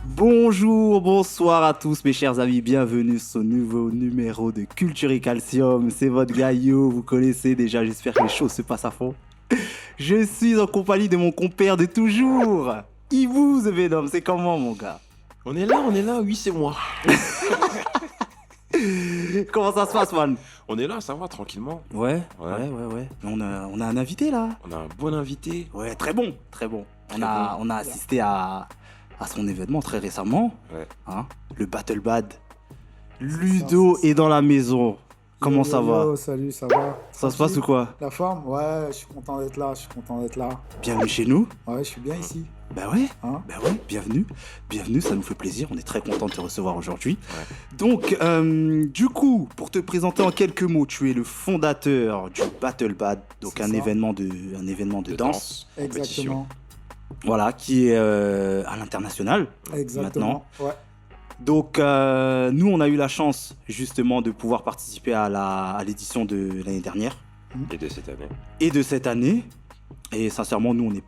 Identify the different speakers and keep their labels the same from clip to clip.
Speaker 1: Bonjour, bonsoir à tous mes chers amis, bienvenue sur ce nouveau numéro de Culture et Calcium. C'est votre gars Yo, vous connaissez déjà, j'espère que les choses se passent à fond. Je suis en compagnie de mon compère de toujours, Ibou The Venom, c'est comment mon gars?
Speaker 2: On est là, oui c'est moi.
Speaker 1: Comment ça se passe man?
Speaker 2: On est là, ça va, tranquillement.
Speaker 1: Ouais.
Speaker 2: Ouais.
Speaker 1: On a un invité là.
Speaker 2: On a un bon invité.
Speaker 1: Ouais, très bon. On a assisté à son événement très récemment.
Speaker 2: Ouais.
Speaker 1: Hein, le Battle Bad. Ludo est dans la maison. Comment ça va?
Speaker 3: Salut, ça va?
Speaker 1: Ça se passe ou quoi?
Speaker 3: La forme? Ouais, je suis content d'être là,
Speaker 1: Bienvenue chez nous.
Speaker 3: Ouais, je suis bien ici.
Speaker 1: Bah ouais,
Speaker 3: Hein?
Speaker 1: bienvenue, ça nous fait plaisir, on est très content de te recevoir aujourd'hui.
Speaker 2: Ouais.
Speaker 1: Donc, du coup, pour te présenter en quelques mots, tu es le fondateur du Battle Bad, donc
Speaker 3: C'est
Speaker 1: un
Speaker 3: ça.
Speaker 1: événement de danse,
Speaker 2: compétition.
Speaker 3: Exactement.
Speaker 1: voilà, qui est à l'international.
Speaker 3: Exactement. Ouais.
Speaker 1: Donc, nous, on a eu la chance justement de pouvoir participer à l'édition de l'année dernière
Speaker 2: Et de cette année.
Speaker 1: et de cette année. Et sincèrement, nous, on n'est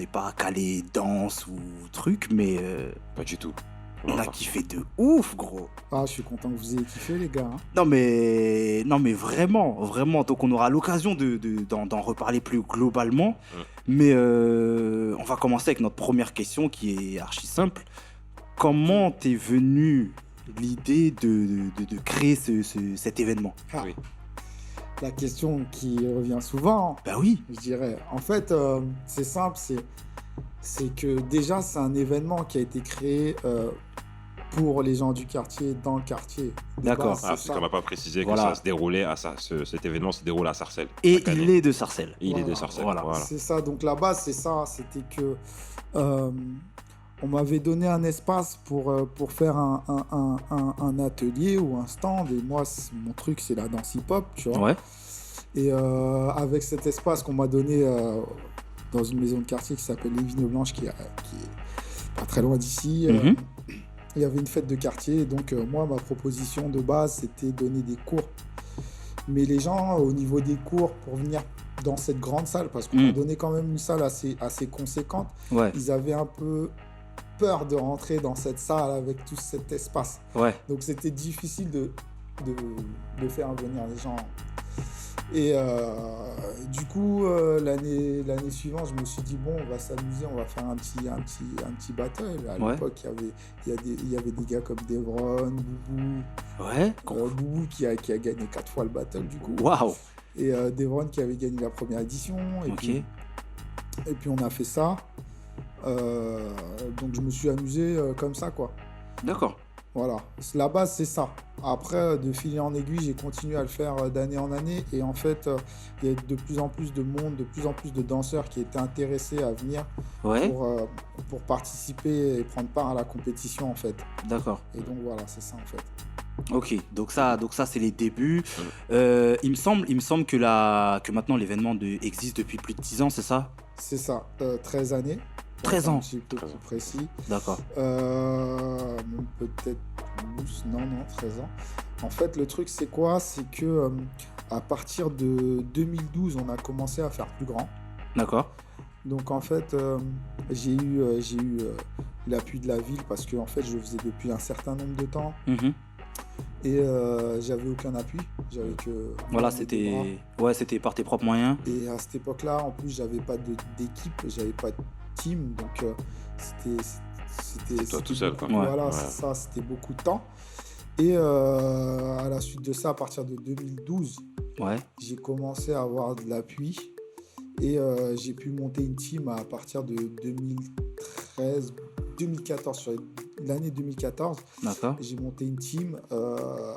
Speaker 1: pas calé danse ou truc, mais
Speaker 2: Pas du tout.
Speaker 1: on a kiffé de ouf, gros.
Speaker 3: Ah, je suis content que vous ayez kiffé, les gars. Hein.
Speaker 1: Non mais vraiment. Donc on aura l'occasion d'en reparler plus globalement. Mais on va commencer avec notre première question qui est archi simple. Comment t'es venue l'idée de créer cet événement?
Speaker 3: Ah,
Speaker 2: Oui.
Speaker 3: la question qui revient souvent,
Speaker 1: Bah oui.
Speaker 3: je dirais. En fait, c'est simple, c'est que déjà, c'est un événement qui a été créé pour les gens du quartier, dans le quartier. De
Speaker 1: D'accord.
Speaker 3: base, c'est
Speaker 2: Parce
Speaker 3: ça.
Speaker 2: qu'on m'a pas précisé que
Speaker 1: Voilà.
Speaker 2: ça se déroulait cet événement se déroule à Sarcelles.
Speaker 1: Et
Speaker 2: chaque année.
Speaker 1: il est de Sarcelles.
Speaker 2: Et il est de
Speaker 3: Voilà.
Speaker 2: Sarcelles.
Speaker 1: Voilà.
Speaker 2: Voilà.
Speaker 3: C'est ça, donc la base, c'est ça, c'était que on m'avait donné un espace pour faire un atelier ou un stand, et moi, mon truc, c'est la danse hip-hop, tu vois.
Speaker 1: Ouais.
Speaker 3: Et avec cet espace qu'on m'a donné dans une maison de quartier qui s'appelle Les Vignes Blanches, qui est pas très loin d'ici,
Speaker 1: Mhm.
Speaker 3: il y avait une fête de quartier, et donc moi, ma proposition de base, c'était donner des cours. Mais les gens, au niveau des cours, pour venir dans cette grande salle, parce qu'on m'a donné quand même une salle assez conséquente,
Speaker 1: Ouais.
Speaker 3: ils avaient un peu peur de rentrer dans cette salle avec tout cet espace.
Speaker 1: Ouais.
Speaker 3: Donc c'était difficile de faire venir les gens. Et du coup, l'année suivante, je me suis dit, bon, on va s'amuser, on va faire un petit battle. À
Speaker 1: Ouais.
Speaker 3: l'époque, il y avait des gars comme Devron, Boubou.
Speaker 1: Ouais.
Speaker 3: Boubou qui a gagné 4 fois le battle, du coup.
Speaker 1: Waouh.
Speaker 3: Et Devron qui avait gagné la première édition. Et
Speaker 1: Ok.
Speaker 3: puis on a fait ça. Donc je me suis amusé comme ça, quoi.
Speaker 1: D'accord.
Speaker 3: Voilà, la base c'est ça. Après, de fil en aiguille, j'ai continué à le faire d'année en année. Et en fait, il y a de plus en plus de monde, de plus en plus de danseurs qui étaient intéressés à venir
Speaker 1: Ouais.
Speaker 3: pour participer et prendre part à la compétition, en fait.
Speaker 1: D'accord.
Speaker 3: Et donc voilà, c'est ça, en fait.
Speaker 1: Ok, donc ça c'est les débuts. Il me semble que maintenant l'événement existe depuis plus de 10 ans, c'est ça?
Speaker 3: C'est ça, 13 années.
Speaker 1: 13 ans.
Speaker 3: Un petit peu plus précis.
Speaker 1: D'accord.
Speaker 3: Même peut-être plus, non, 13 ans. En fait, le truc, c'est quoi? C'est que à partir de 2012, on a commencé à faire plus grand.
Speaker 1: D'accord.
Speaker 3: Donc, en fait, j'ai eu l'appui de la ville parce que en fait, je faisais depuis un certain nombre de temps
Speaker 1: Mhm.
Speaker 3: et j'avais aucun appui. J'avais que
Speaker 1: Voilà,
Speaker 3: des bras.
Speaker 1: c'était par tes propres moyens.
Speaker 3: Et à cette époque-là, en plus, j'avais pas d'équipe, j'avais pas de team, donc c'était
Speaker 2: toi tout seul, quoi.
Speaker 1: Ouais.
Speaker 3: Voilà,
Speaker 2: Ouais.
Speaker 3: c'est ça, c'était beaucoup de temps. Et à la suite de ça, à partir de 2012,
Speaker 1: Ouais.
Speaker 3: j'ai commencé à avoir de l'appui et j'ai pu monter une team à partir de 2014, sur l'année 2014.
Speaker 1: D'accord.
Speaker 3: J'ai monté une team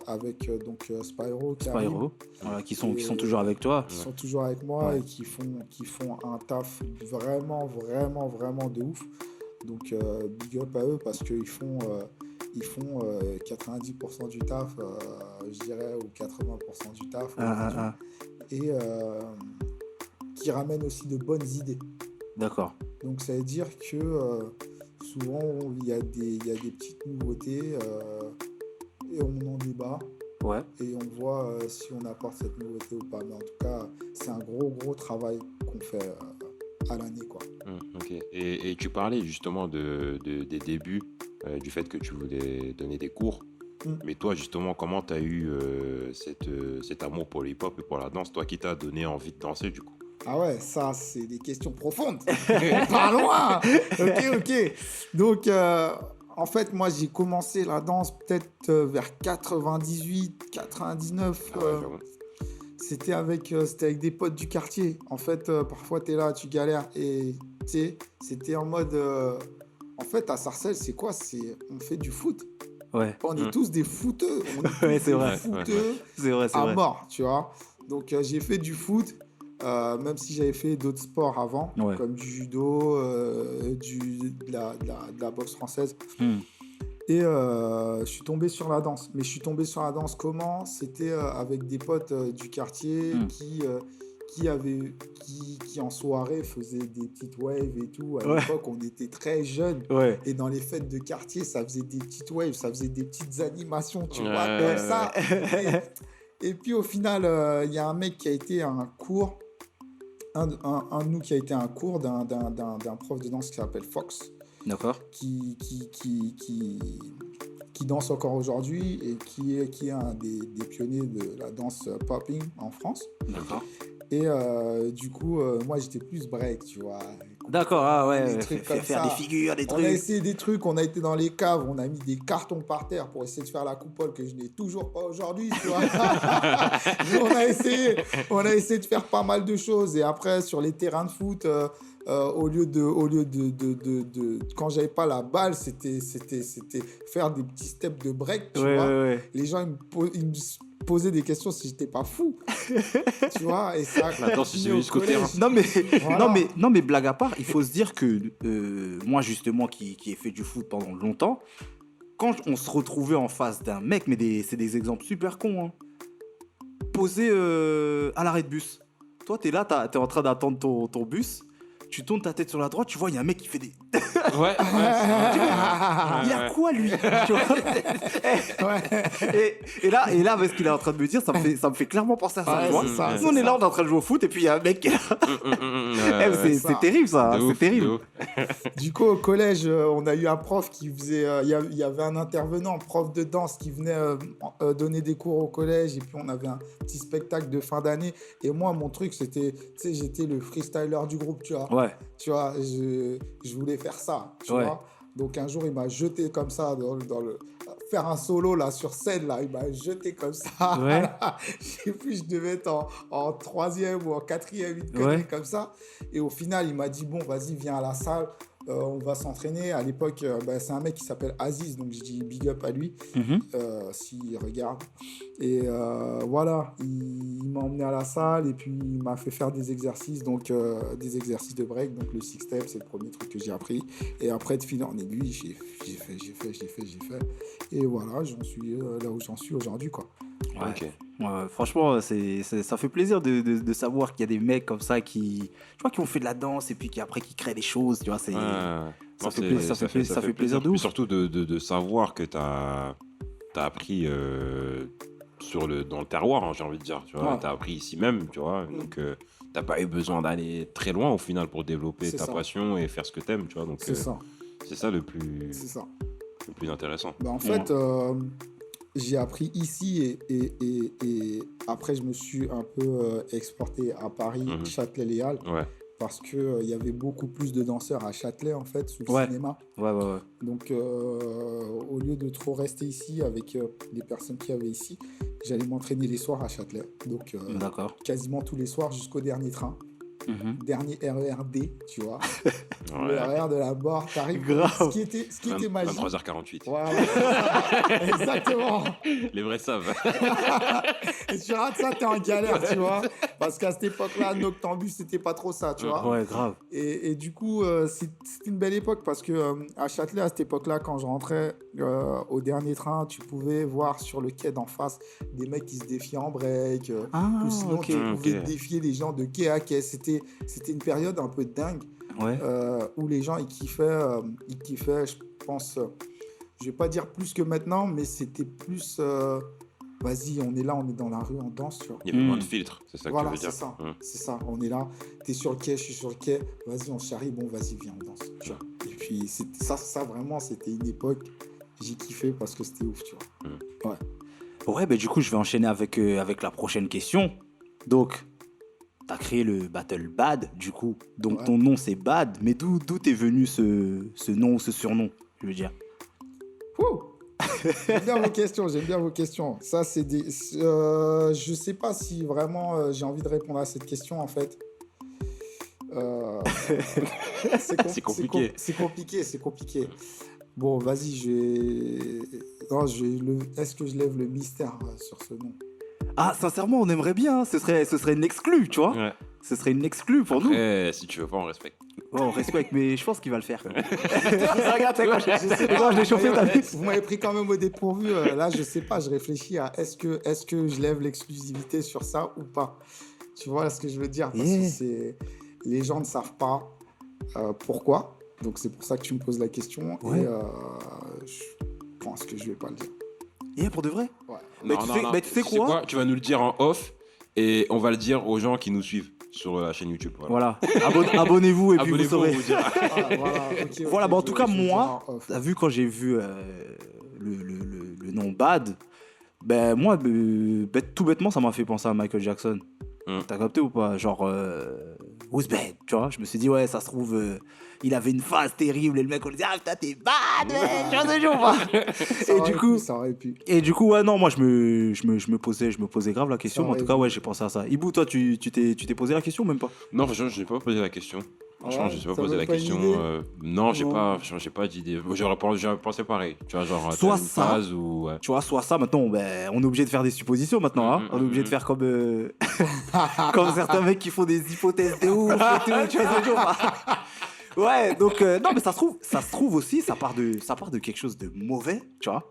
Speaker 3: avec donc Spyro, Karim,
Speaker 1: Spyro, voilà, qui sont
Speaker 3: Et-
Speaker 1: toujours avec toi.
Speaker 3: qui sont toujours avec moi
Speaker 1: Ouais.
Speaker 3: et qui font un taf vraiment de ouf. Donc big up à eux parce qu'ils font 90% du taf, je dirais, ou 80% du taf. Et qui ramènent aussi de bonnes idées.
Speaker 1: D'accord.
Speaker 3: Donc ça veut dire que souvent il y a des petites nouveautés et on en débat.
Speaker 1: Ouais.
Speaker 3: et on voit si on apporte cette nouveauté ou pas. Mais en tout cas, c'est un gros travail qu'on fait à l'année, quoi.
Speaker 2: Ok. Et tu parlais justement des débuts, du fait que tu voulais donner des cours. Mais toi, justement, comment tu as eu cet amour pour le hip-hop et pour la danse? Toi qui t'as donné envie de danser, du coup.
Speaker 3: Ah ouais, ça, c'est des questions profondes. Pas loin. Ok. Donc, en fait, moi, j'ai commencé la danse peut-être vers 98, 99.
Speaker 2: Ah ouais, j'avoue.
Speaker 3: C'était avec des potes du quartier. En fait, parfois, tu es là, tu galères. Et tu sais, c'était en mode... en fait, à Sarcelles, c'est quoi? On fait du foot.
Speaker 1: Ouais.
Speaker 3: On est tous des footeux. On est tous
Speaker 1: Ouais, c'est
Speaker 3: des
Speaker 1: vrai.
Speaker 3: footeux
Speaker 1: C'est vrai, c'est
Speaker 3: à
Speaker 1: vrai.
Speaker 3: mort, tu vois. Donc, j'ai fait du foot, même si j'avais fait d'autres sports avant,
Speaker 1: Ouais.
Speaker 3: comme du judo, de la boxe française.
Speaker 1: Hmm.
Speaker 3: Et je suis tombé sur la danse. Mais je suis tombé sur la danse comment? C'était avec des potes du quartier qui en soirée faisaient des petites waves et tout. À
Speaker 1: Ouais.
Speaker 3: l'époque, on était très jeunes.
Speaker 1: Ouais.
Speaker 3: Et dans les fêtes de quartier, ça faisait des petites waves, ça faisait des petites animations, tu vois,
Speaker 2: Ouais.
Speaker 3: comme ça. Et puis au final, il y a un mec qui a été à un cours, un de nous qui a été à un cours d'un prof de danse qui s'appelle Fox,
Speaker 1: D'accord.
Speaker 3: qui danse encore aujourd'hui et qui est un des pionniers de la danse popping en France.
Speaker 1: D'accord.
Speaker 3: Et du coup, moi j'étais plus break, tu vois.
Speaker 1: D'accord, ah ouais.
Speaker 3: Des trucs comme
Speaker 1: Faire
Speaker 3: ça.
Speaker 1: des figures, des
Speaker 3: On a
Speaker 1: trucs.
Speaker 3: essayé des trucs, on a été dans les caves, on a mis des cartons par terre pour essayer de faire la coupole que je n'ai toujours pas aujourd'hui, tu vois. Mais on a essayé de faire pas mal de choses. Et après, sur les terrains de foot, au lieu de quand j'avais pas la balle, c'était faire des petits steps de break, tu vois.
Speaker 1: Ouais.
Speaker 3: Les gens, ils me posaient des questions si j'étais pas fou, tu vois. Et ça,
Speaker 2: La danse,
Speaker 3: continué
Speaker 2: c'est
Speaker 3: au
Speaker 2: jusqu'au
Speaker 3: collège.
Speaker 2: terrain.
Speaker 1: Non mais,
Speaker 3: Voilà.
Speaker 1: non mais blague à part, il faut se dire que moi justement qui ai fait du foot pendant longtemps, quand on se retrouvait en face d'un mec, mais c'est des exemples super cons, hein, posé à l'arrêt de bus. Toi t'es là, t'es en train d'attendre ton bus, tu tournes ta tête sur la droite, tu vois il y a un mec qui fait des...
Speaker 2: Ouais.
Speaker 1: Il y a quoi lui? Tu vois. Et là, parce qu'il est en train de me dire, ça me fait clairement penser à ça.
Speaker 3: Ouais,
Speaker 1: tu vois.
Speaker 3: c'est ça,
Speaker 1: Nous,
Speaker 3: c'est
Speaker 1: on est là,
Speaker 3: ça.
Speaker 1: on est en train de jouer au foot, et puis il y a un mec qui est là.
Speaker 2: Ouais.
Speaker 3: ça.
Speaker 1: C'est terrible ça,
Speaker 2: De
Speaker 1: c'est
Speaker 2: ouf,
Speaker 1: terrible.
Speaker 2: de ouf.
Speaker 3: Du coup, au collège, on a eu un prof qui faisait... Il y avait un intervenant, prof de danse, qui venait donner des cours au collège. Et puis, on avait un petit spectacle de fin d'année. Et moi, mon truc, c'était... Tu sais, j'étais le freestyler du groupe, tu vois.
Speaker 1: Ouais,
Speaker 3: Tu vois, je voulais faire ça, tu
Speaker 1: Ouais.
Speaker 3: vois. Donc, un jour, il m'a jeté comme ça faire un solo, là, sur scène, là. Il m'a jeté comme ça.
Speaker 1: Ouais.
Speaker 3: Là. Je sais plus, je devais être en troisième ou en quatrième, une connerie
Speaker 1: Ouais.
Speaker 3: comme ça. Et au final, il m'a dit, bon, vas-y, viens à la salle. On va s'entraîner. À l'époque, c'est un mec qui s'appelle Aziz, donc je dis big up à lui,
Speaker 1: Mhm.
Speaker 3: s'il regarde. Et voilà, il m'a emmené à la salle et puis il m'a fait faire des exercices, donc des exercices de break. Donc le six step, c'est le premier truc que j'ai appris. Et après, de fil en aiguille, j'ai fait. Et voilà, j'en suis là où j'en suis aujourd'hui, quoi.
Speaker 1: Ouais.
Speaker 2: Ok.
Speaker 1: Ouais, franchement, ça fait plaisir de savoir qu'il y a des mecs comme ça qui ont fait de la danse et puis après qui créent des choses, tu vois. C'est...
Speaker 2: Ouais.
Speaker 1: Ça
Speaker 2: Non,
Speaker 1: fait
Speaker 2: c'est-
Speaker 1: plaisir- ça fait plaisir de
Speaker 2: Puis
Speaker 1: ouf.
Speaker 2: surtout de savoir que t'as appris dans le terroir, hein, j'ai envie de dire. Tu vois,
Speaker 3: Ouais.
Speaker 2: t'as appris ici même, tu vois. Donc, t'as pas eu besoin d'aller très loin au final pour développer
Speaker 3: C'est
Speaker 2: ta
Speaker 3: ça.
Speaker 2: passion et faire ce que t'aimes, tu vois. Donc,
Speaker 3: C'est ça,
Speaker 2: c'est ça le plus intéressant.
Speaker 3: Bah, en fait, j'ai appris ici et après, je me suis un peu exporté à Paris,
Speaker 2: Mhm.
Speaker 3: Châtelet-Léal,
Speaker 2: Ouais.
Speaker 3: parce qu'il y avait beaucoup plus de danseurs à Châtelet, en fait, sous le
Speaker 1: Ouais.
Speaker 3: cinéma.
Speaker 1: Ouais.
Speaker 3: Donc, au lieu de trop rester ici avec les personnes qui avaient ici, j'allais m'entraîner les soirs à Châtelet. Donc,
Speaker 1: D'accord.
Speaker 3: quasiment tous les soirs jusqu'au dernier train.
Speaker 1: Mhm.
Speaker 3: Dernier RERD, tu vois. Le
Speaker 2: Ouais.
Speaker 3: RER de la mort, t'arrives.
Speaker 1: Grave.
Speaker 3: Ce qui était magique.
Speaker 2: 23h48.
Speaker 3: Voilà. Exactement.
Speaker 2: Les vrais savent.
Speaker 3: Et tu rates ça, t'es en galère, tu vois. Parce qu'à cette époque-là, Noctambus, c'était pas trop ça, tu vois.
Speaker 1: Ouais, grave.
Speaker 3: Et du coup, c'était une belle époque parce que à Châtelet, à cette époque-là, quand je rentrais au dernier train, tu pouvais voir sur le quai d'en face des mecs qui se défiaient en break.
Speaker 1: Ah,
Speaker 3: Ou sinon,
Speaker 1: ok.
Speaker 3: tu pouvais
Speaker 2: Ok.
Speaker 3: défier les gens de quai à quai. C'était une période un peu dingue
Speaker 1: Ouais.
Speaker 3: où les gens, ils kiffaient, je pense, je vais pas dire plus que maintenant, mais c'était plus vas-y, on est là, on est dans la rue, on danse, tu vois.
Speaker 2: Il y avait moins de filtres, c'est ça que
Speaker 3: Voilà,
Speaker 2: tu veux dire.
Speaker 3: c'est ça, c'est ça. On est là, t'es sur le quai, je suis sur le quai, vas-y, on charrie, bon, vas-y, viens, on danse, tu vois. Et puis, ça, vraiment, c'était une époque, j'ai kiffé parce que c'était ouf, tu vois.
Speaker 1: Ouais, bah, du coup, je vais enchaîner avec la prochaine question. Donc, t'as créé le Battle Bad, du coup. Donc, ton nom, c'est Bad. Mais d'où t'es venu ce nom ou ce surnom, je veux dire?
Speaker 3: J'aime bien vos questions. Ça, c'est des... je sais pas si vraiment j'ai envie de répondre à cette question, en fait.
Speaker 2: C'est compliqué.
Speaker 3: C'est compliqué. Bon, vas-y, est-ce que je lève le mystère sur ce nom?
Speaker 1: Ah, sincèrement, on aimerait bien. Ce serait une exclue, tu vois.
Speaker 2: Ouais.
Speaker 1: Ce serait une exclue pour nous.
Speaker 2: Si tu veux pas, on respecte.
Speaker 1: Ouais, on respecte, mais je pense qu'il va le faire. Regarde, je l'ai chauffé, t'as vu?
Speaker 3: Vous m'avez pris quand même au dépourvu. Là, je sais pas, je réfléchis à est-ce que je lève l'exclusivité sur ça ou pas. Tu vois ce que je veux dire? Parce que les gens ne savent pas pourquoi. Donc, c'est pour ça que tu me poses la question.
Speaker 1: Ouais.
Speaker 3: Et je pense que je vais pas le dire.
Speaker 1: Pour de vrai?
Speaker 3: Ouais.
Speaker 1: Mais tu sais quoi?
Speaker 2: Tu vas nous le dire en off et on va le dire aux gens qui nous suivent sur la chaîne YouTube.
Speaker 1: Voilà. Abonnez-vous et puis vous saurez.
Speaker 3: Voilà,
Speaker 1: en tout cas, moi, t'as vu, quand j'ai vu le nom Bad, ben moi, tout bêtement, ça m'a fait penser à Michael Jackson. T'as capté ou pas? Genre, who's bad, tu vois? Je me suis dit, ouais, ça se trouve, il avait une phase terrible et le mec, on lui dit, ah putain, t'es bad, tu vois ce jour ou pas?
Speaker 3: Ça aurait pu.
Speaker 1: Et du coup, ouais, non, moi, je me posais grave la question. Mais en tout cas, ouais, j'ai pensé à ça. Ibou, toi, tu t'es posé la question ou même pas?
Speaker 2: Non, franchement, je n'ai pas posé la question. Franchement, je ne sais pas posé la question. Non, j'ai pas d'idée. J'aurais pensé pareil. Tu vois, genre,
Speaker 1: soit
Speaker 2: une
Speaker 1: ça,
Speaker 2: phase ou...
Speaker 1: tu vois, soit ça. Maintenant, ben, on est obligé de faire des suppositions maintenant. Hein. On est obligé de faire comme comme certains mecs qui font des hypothèses de ouf. Tu vois, ce jour. Ouais, donc non, mais ça se trouve aussi, ça part de quelque chose de mauvais, tu vois.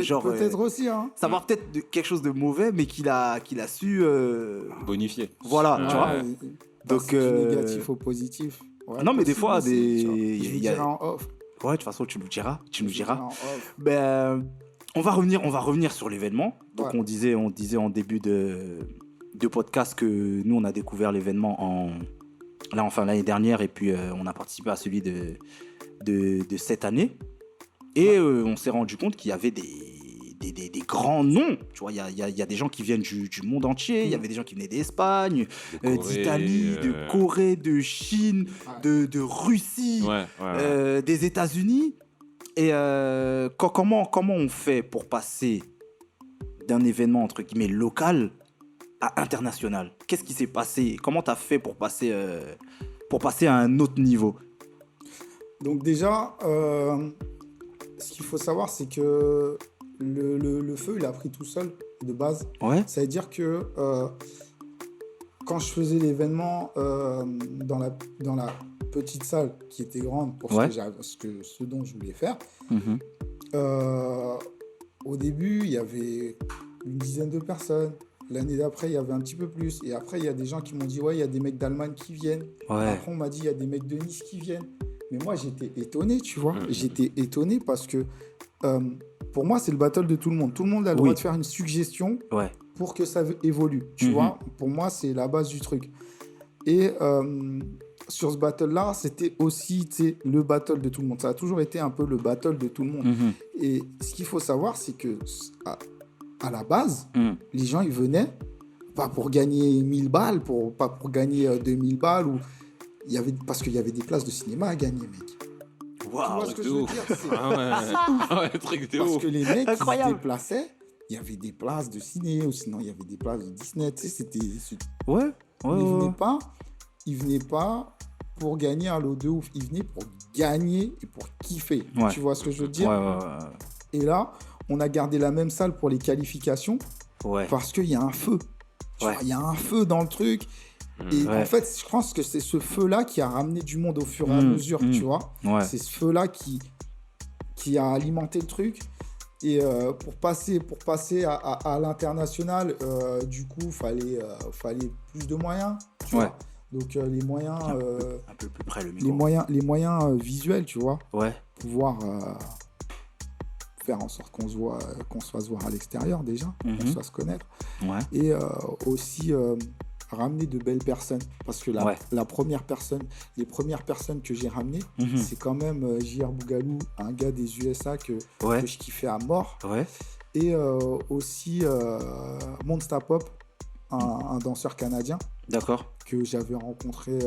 Speaker 3: Genre, peut-être aussi, hein.
Speaker 1: Ça part peut-être de quelque chose de mauvais, mais qu'il a su
Speaker 2: bonifier.
Speaker 1: Voilà, tu vois.
Speaker 3: Donc négatif ou positif.
Speaker 1: Ouais, non, mais des fois,
Speaker 3: je vous dirai en off.
Speaker 1: Ouais, de toute façon, tu nous diras. Ben, on va revenir sur l'événement. Donc, on disait en début de podcast que nous, on a découvert l'événement l'année dernière, et puis on a participé à celui de cette année. Et on s'est rendu compte qu'il y avait des grands noms. Tu vois, il y a des gens qui viennent du monde entier. Il y avait des gens qui venaient d'Espagne, d'Italie, de Corée, de Chine, de Russie, des États-Unis. Et comment on fait pour passer d'un événement, entre guillemets, local à international? Qu'est-ce qui s'est passé? Comment tu as fait pour passer à un autre niveau?
Speaker 3: Donc déjà, ce qu'il faut savoir, c'est que le feu, il a pris tout seul de base.
Speaker 1: Ouais.
Speaker 3: Ça veut dire que quand je faisais l'événement dans la petite salle qui était grande pour ce dont je voulais faire, au début, il y avait une dizaine de personnes. L'année d'après, il y avait un petit peu plus. Et après, il y a des gens qui m'ont dit, ouais, il y a des mecs d'Allemagne qui viennent.
Speaker 1: Ouais.
Speaker 3: Après, on m'a dit, il y a des mecs de Nice qui viennent. Mais moi, j'étais étonné, tu vois. J'étais étonné parce que pour moi, c'est le battle de tout le monde. Tout le monde a le droit de faire une suggestion pour que ça évolue. Tu vois, pour moi, c'est la base du truc. Et sur ce battle-là, c'était aussi le battle de tout le monde. Ça a toujours été un peu le battle de tout le monde. Et ce qu'il faut savoir, c'est que à la base, les gens, ils venaient pas pour gagner 1000 balles, pas pour gagner 2000 balles, parce qu'il y avait des places de cinéma à gagner, mec.
Speaker 1: Wow,
Speaker 3: tu vois ce que je veux dire,
Speaker 2: truc de
Speaker 3: parce
Speaker 2: ouf.
Speaker 3: que les mecs qui se déplaçaient, il y avait des places de ciné, ou sinon il y avait des places de Disney. Tu sais, c'était... Ils venaient pas pour gagner un lot de ouf. Ils venaient pour gagner et pour kiffer. Tu vois ce que je veux dire? Et là, on a gardé la même salle pour les qualifications parce qu'il y a un feu. Il y a un feu dans le truc. Et en fait, je pense que c'est ce feu-là qui a ramené du monde au fur et à mesure, tu vois. C'est ce feu-là qui a alimenté le truc. Et pour passer à l'international, du coup, fallait plus de moyens. Tu vois. Donc les moyens...
Speaker 1: un peu plus près le micro.
Speaker 3: Les moyens visuels, tu vois.
Speaker 1: Ouais.
Speaker 3: Pouvoir faire en sorte qu'on se fasse voir à l'extérieur déjà, qu'on se fasse connaître.
Speaker 1: Ouais.
Speaker 3: Et aussi ramener de belles personnes. Parce que les premières personnes que j'ai ramenées, c'est quand même J.R. Bougalou, un gars des USA que je kiffais à mort.
Speaker 1: Ouais.
Speaker 3: Et aussi Monsta Pop, un danseur canadien.
Speaker 1: D'accord.
Speaker 3: Que j'avais rencontré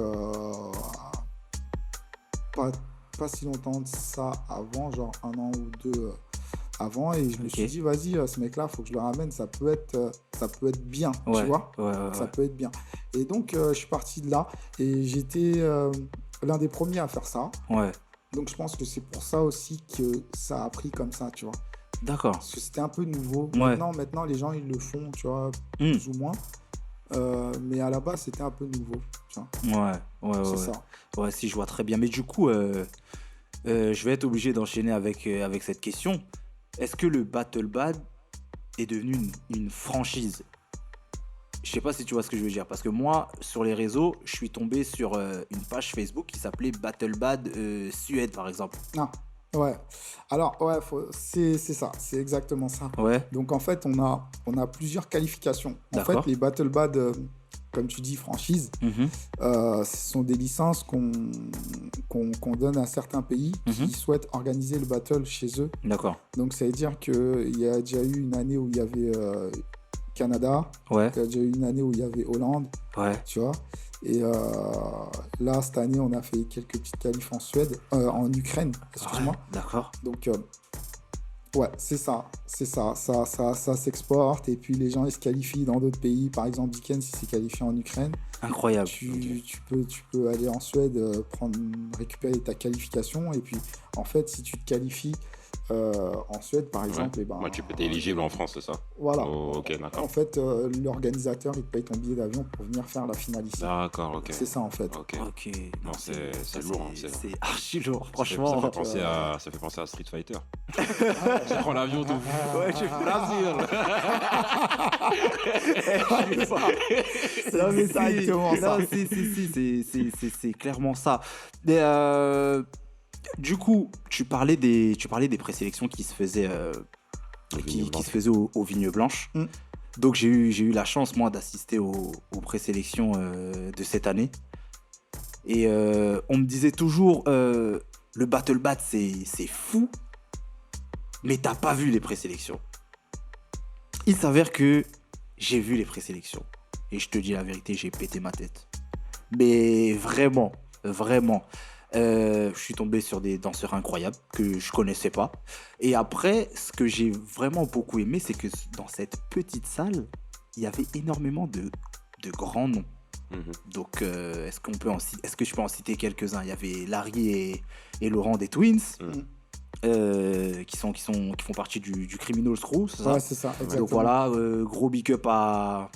Speaker 3: pas si longtemps de ça avant, genre 1 an ou 2 avant, et je me suis dit vas-y, ce mec là faut que je le ramène, ça peut être bien, tu vois, ça peut être bien. Et donc je suis parti de là et j'étais l'un des premiers à faire ça. Donc je pense que c'est pour ça aussi que ça a pris comme ça, tu vois.
Speaker 1: D'accord.
Speaker 3: Parce que c'était un peu nouveau. Maintenant les gens ils le font, tu vois, plus ou moins. Mais à la base c'était un peu nouveau, tu vois. C'est ça.
Speaker 1: Ouais, si, je vois très bien. Mais du coup, je vais être obligé d'enchaîner avec cette question. Est-ce que le Battle Bad est devenu une franchise? Je sais pas si tu vois ce que je veux dire. Parce que moi, sur les réseaux, je suis tombé sur une page Facebook qui s'appelait Battle Bad Suède, par exemple.
Speaker 3: Ah, ouais. Alors, ouais, c'est ça. C'est exactement ça.
Speaker 1: Ouais.
Speaker 3: Donc, en fait, on a plusieurs qualifications. En fait, les Battle Bad, comme tu dis, franchise, ce sont des licences qu'on donne à certains pays qui souhaitent organiser le battle chez eux.
Speaker 1: D'accord.
Speaker 3: Donc, ça veut dire qu'il y a déjà eu une année où il y avait Canada.
Speaker 1: Ouais.
Speaker 3: Il y a déjà eu une année où il y avait Hollande.
Speaker 1: Ouais.
Speaker 3: Tu vois. Et là, cette année, on a fait quelques petites qualifs en Suède, en Ukraine, excuse-moi.
Speaker 1: Ouais, d'accord.
Speaker 3: Donc, ouais, c'est ça. Ça s'exporte et puis les gens, ils se qualifient dans d'autres pays. Par exemple, Dickens, il s'est qualifié en Ukraine.
Speaker 1: Incroyable.
Speaker 3: Tu peux aller en Suède, récupérer ta qualification. Et puis, en fait, si tu te qualifies en Suède, par exemple,
Speaker 2: tu peux être éligible en France, c'est ça?
Speaker 3: Voilà.
Speaker 2: Oh, ok, d'accord.
Speaker 3: En fait, l'organisateur, il te paye ton billet d'avion pour venir faire la finale ici.
Speaker 2: D'accord, ok.
Speaker 3: C'est ça, en fait.
Speaker 2: Ok.
Speaker 1: Non,
Speaker 2: c'est lourd.
Speaker 1: C'est archi lourd, franchement.
Speaker 2: Ça fait penser à Street Fighter. Je prends l'avion tout.
Speaker 1: Ouais, je prends l'avion. Non, mais
Speaker 3: exactement ça.
Speaker 1: Non, c'est clairement ça. Mais du coup, tu parlais des présélections qui se faisaient aux Vignes Blanches. Donc j'ai eu la chance, moi, d'assister aux présélections de cette année. Et on me disait toujours, le Battle Bad, c'est fou, mais t'as pas vu les présélections. Il s'avère que j'ai vu les présélections. Et je te dis la vérité, j'ai pété ma tête. Mais vraiment. Je suis tombé sur des danseurs incroyables que je connaissais pas. Et après, ce que j'ai vraiment beaucoup aimé, c'est que dans cette petite salle, il y avait énormément de grands noms. Donc, est-ce que je peux en citer quelques-uns? Il y avait Larry et Laurent des Twins, qui font partie du Criminal Crew, c'est ça?
Speaker 3: Ouais, c'est ça, exactement.
Speaker 1: Donc voilà, gros big up à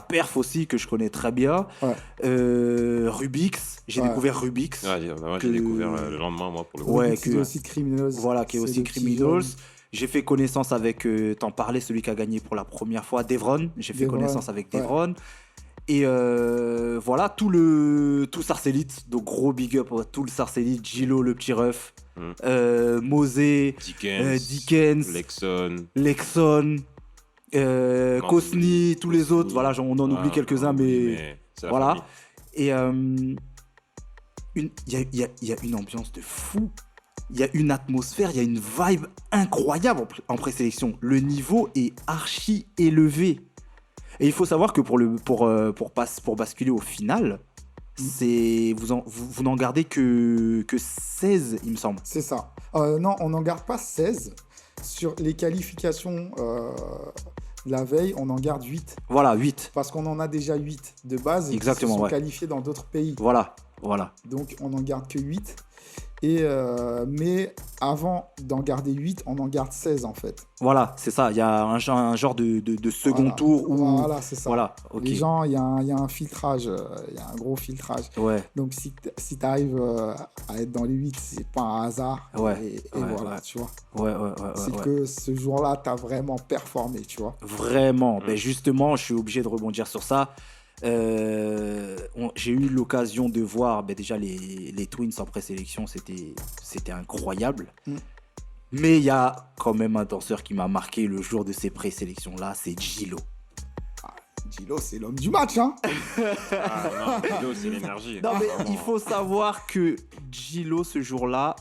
Speaker 1: Perf aussi, que je connais très bien. Rubix, j'ai découvert Rubix.
Speaker 2: Moi, j'ai découvert le lendemain, moi, pour le coup.
Speaker 3: Ouais, qui est aussi Criminals.
Speaker 1: Voilà, qui est aussi Criminals. J'ai fait connaissance avec, t'en parlais, celui qui a gagné pour la première fois, Devron. J'ai fait connaissance avec Devron. Et voilà, tout Sarcellite, donc gros big up à tout le Sarcellite, Gilo, le petit ref, Mosé, Dickens, Lexon, Kosni, tous les autres, voilà, on en oublie quelques-uns, mais voilà. Et il y a une ambiance de fou, il y a une atmosphère, il y a une vibe incroyable en présélection. Le niveau est archi élevé. Et il faut savoir que pour basculer au final, vous n'en gardez que 16, il me semble.
Speaker 3: C'est ça. Non, on n'en garde pas 16. Sur les qualifications la veille, on en garde 8.
Speaker 1: Voilà, 8.
Speaker 3: Parce qu'on en a déjà 8 de base.
Speaker 1: Exactement,
Speaker 3: qui se sont qualifiés dans d'autres pays.
Speaker 1: Voilà.
Speaker 3: Donc, on n'en garde que 8. Mais avant d'en garder 8, on en garde 16 en fait.
Speaker 1: Voilà, c'est ça. Il y a un genre de second tour où...
Speaker 3: Voilà, c'est ça.
Speaker 1: Voilà, okay.
Speaker 3: Les gens, il y a un filtrage, il y a un gros filtrage.
Speaker 1: Ouais.
Speaker 3: Donc, si tu arrives à être dans les 8, c'est pas un hasard.
Speaker 1: Ouais.
Speaker 3: Et voilà, tu vois.
Speaker 1: Ouais.
Speaker 3: C'est que ce jour-là, tu as vraiment performé, tu vois.
Speaker 1: Vraiment. Ben justement, je suis obligé de rebondir sur ça. J'ai eu l'occasion de voir déjà les Twins en présélection, c'était incroyable. Mais il y a quand même un danseur qui m'a marqué le jour de ces présélections-là, c'est Gilo.
Speaker 3: Gilo, c'est l'homme du match, hein.
Speaker 2: Ah non, Gilo, c'est l'énergie.
Speaker 1: Non, mais
Speaker 2: Vraiment.
Speaker 1: il faut savoir que Gilo, ce jour-là,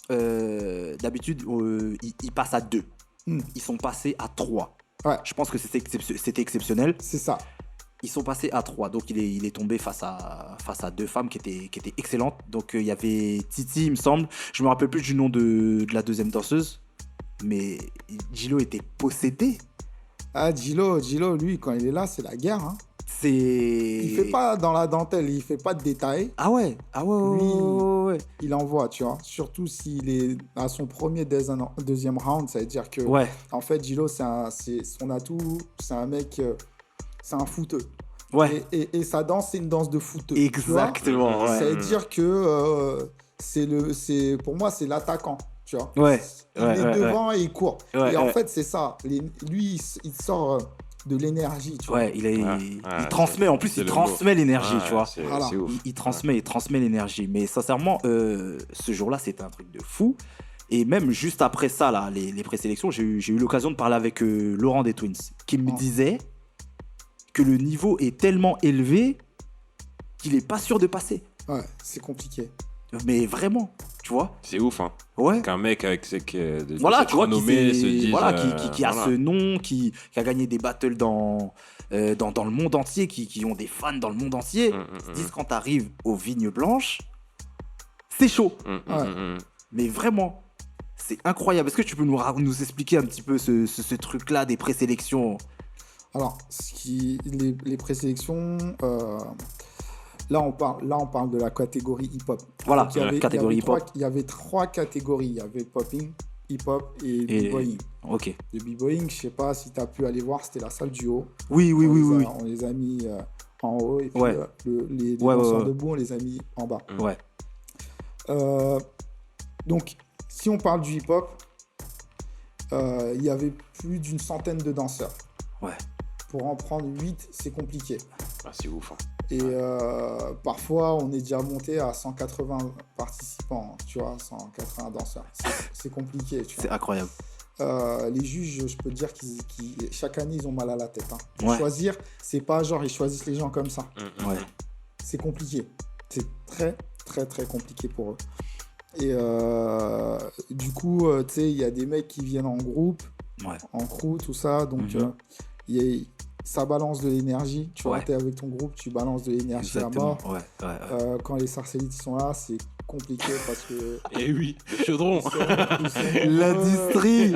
Speaker 1: d'habitude, il passe à 2. Ils sont passés à 3.
Speaker 3: Ouais.
Speaker 1: Je pense que c'était exceptionnel.
Speaker 3: C'est ça.
Speaker 1: Ils sont passés à 3. Donc, il est tombé face à 2 femmes qui étaient excellentes. Donc, il y avait Titi, il me semble. Je me rappelle plus du nom de la deuxième danseuse. Mais Gilo était possédé.
Speaker 3: Ah, Gilo, lui, quand il est là, c'est la guerre, hein. Il
Speaker 1: Il
Speaker 3: fait pas dans la dentelle, il fait pas de détails.
Speaker 1: Ah ouais.
Speaker 3: Lui,
Speaker 1: Ouais.
Speaker 3: il envoie, tu vois. Surtout s'il est à son deuxième round, ça veut dire que,
Speaker 1: Ouais.
Speaker 3: en fait, Gilo, c'est son atout, c'est un mec, c'est un footeux.
Speaker 1: Ouais.
Speaker 3: Et sa danse, c'est une danse de footeux. tu vois.
Speaker 1: Exactement.
Speaker 3: Ça
Speaker 1: Ouais.
Speaker 3: veut dire que pour moi, c'est l'attaquant, tu vois.
Speaker 1: Ouais.
Speaker 3: Il est devant et il court.
Speaker 1: Ouais,
Speaker 3: et en
Speaker 1: ouais.
Speaker 3: fait, c'est ça. Lui, il sort de l'énergie, tu vois.
Speaker 1: Ouais, il
Speaker 2: Ouais,
Speaker 1: transmet. En plus,
Speaker 2: c'est
Speaker 1: il
Speaker 2: le
Speaker 1: transmet l'énergie,
Speaker 2: Ouais,
Speaker 1: tu vois.
Speaker 2: C'est
Speaker 3: Voilà.
Speaker 2: ouf.
Speaker 1: Il transmet l'énergie. Mais sincèrement, ce jour-là, c'était un truc de fou. Et même juste après ça, là, les présélections, j'ai eu l'occasion de parler avec Laurent des Twins, qui me disait que le niveau est tellement élevé qu'il n'est pas sûr de passer.
Speaker 3: Ouais, c'est compliqué.
Speaker 1: Mais vraiment, tu vois.
Speaker 2: C'est ouf, hein.
Speaker 1: Ouais.
Speaker 2: Qu'un mec avec
Speaker 1: Voilà, tu vois,
Speaker 2: renommée se dise...
Speaker 1: qui a
Speaker 2: voilà.
Speaker 1: ce nom, qui a gagné des battles dans le monde entier, qui ont des fans dans le monde entier, se disent quand t'arrives aux Vignes Blanches, c'est chaud. Mais vraiment, c'est incroyable. Est-ce que tu peux nous expliquer un petit peu ce truc-là des présélections?
Speaker 3: Alors, les présélections, là on parle de la catégorie hip-hop.
Speaker 1: Voilà,
Speaker 3: Donc, il y avait
Speaker 1: catégorie hip-hop.
Speaker 3: Il y avait 3 catégories. Il y avait popping, hip-hop et b-boying.
Speaker 1: Ok.
Speaker 3: Le b-boying, je sais pas si tu as pu aller voir, c'était la salle du haut.
Speaker 1: Oui.
Speaker 3: On les a mis en haut et puis
Speaker 1: Ouais.
Speaker 3: les
Speaker 1: Ouais,
Speaker 3: danseurs
Speaker 1: ouais.
Speaker 3: debout, on les a mis en bas.
Speaker 1: Ouais.
Speaker 3: Donc, si on parle du hip-hop, il y avait plus d'une centaine de danseurs.
Speaker 1: Ouais.
Speaker 3: Pour en prendre 8, c'est compliqué.
Speaker 2: Ah, c'est ouf, hein.
Speaker 3: Et parfois, on est déjà monté à 180 participants, tu vois, 180 danseurs. C'est compliqué, tu vois.
Speaker 1: C'est incroyable.
Speaker 3: Les juges, je peux te dire chaque année, ils ont mal à la tête. Hein. Pour
Speaker 1: Ouais.
Speaker 3: choisir, c'est pas genre, ils choisissent les gens comme ça.
Speaker 1: Ouais.
Speaker 3: C'est compliqué. C'est très, très, très compliqué pour eux. Et du coup, tu sais, il y a des mecs qui viennent en groupe, en crew, tout ça. Donc, ça balance de l'énergie. Tu vois, t'es avec ton groupe, tu balances de l'énergie à mort. Quand les Sarcélites sont là, c'est compliqué parce que...
Speaker 2: Et oui, le chaudron.
Speaker 3: ils sont
Speaker 1: L'industrie.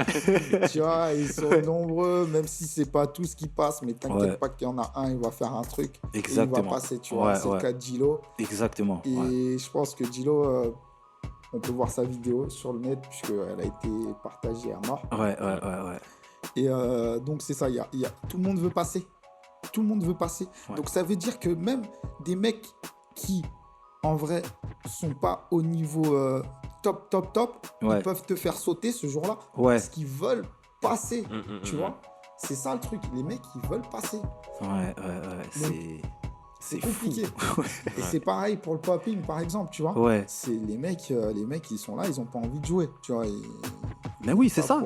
Speaker 3: Tu vois, ils sont nombreux, même si c'est pas tout ce qui passe, mais t'inquiète pas qu'il y en a un, il va faire un truc.
Speaker 1: Exactement.
Speaker 3: Et il va passer, tu vois. C'est le cas de Gilo.
Speaker 1: Exactement.
Speaker 3: Et je pense que Gilo, on peut voir sa vidéo sur le net, puisqu'elle a été partagée à mort.
Speaker 1: Ouais.
Speaker 3: Et donc, c'est ça, tout le monde veut passer. Tout le monde veut passer.
Speaker 1: Ouais.
Speaker 3: Donc, ça veut dire que même des mecs qui, en vrai, sont pas au niveau top, ils peuvent te faire sauter ce jour-là parce qu'ils veulent passer, tu vois. C'est ça le truc. Les mecs, ils veulent passer.
Speaker 1: Ouais.
Speaker 3: Donc, c'est compliqué. Et c'est pareil pour le popping, par exemple, tu vois.
Speaker 1: Ouais.
Speaker 3: C'est les mecs, ils sont là, ils ont pas envie de jouer, tu vois.
Speaker 1: Mais oui, c'est ça.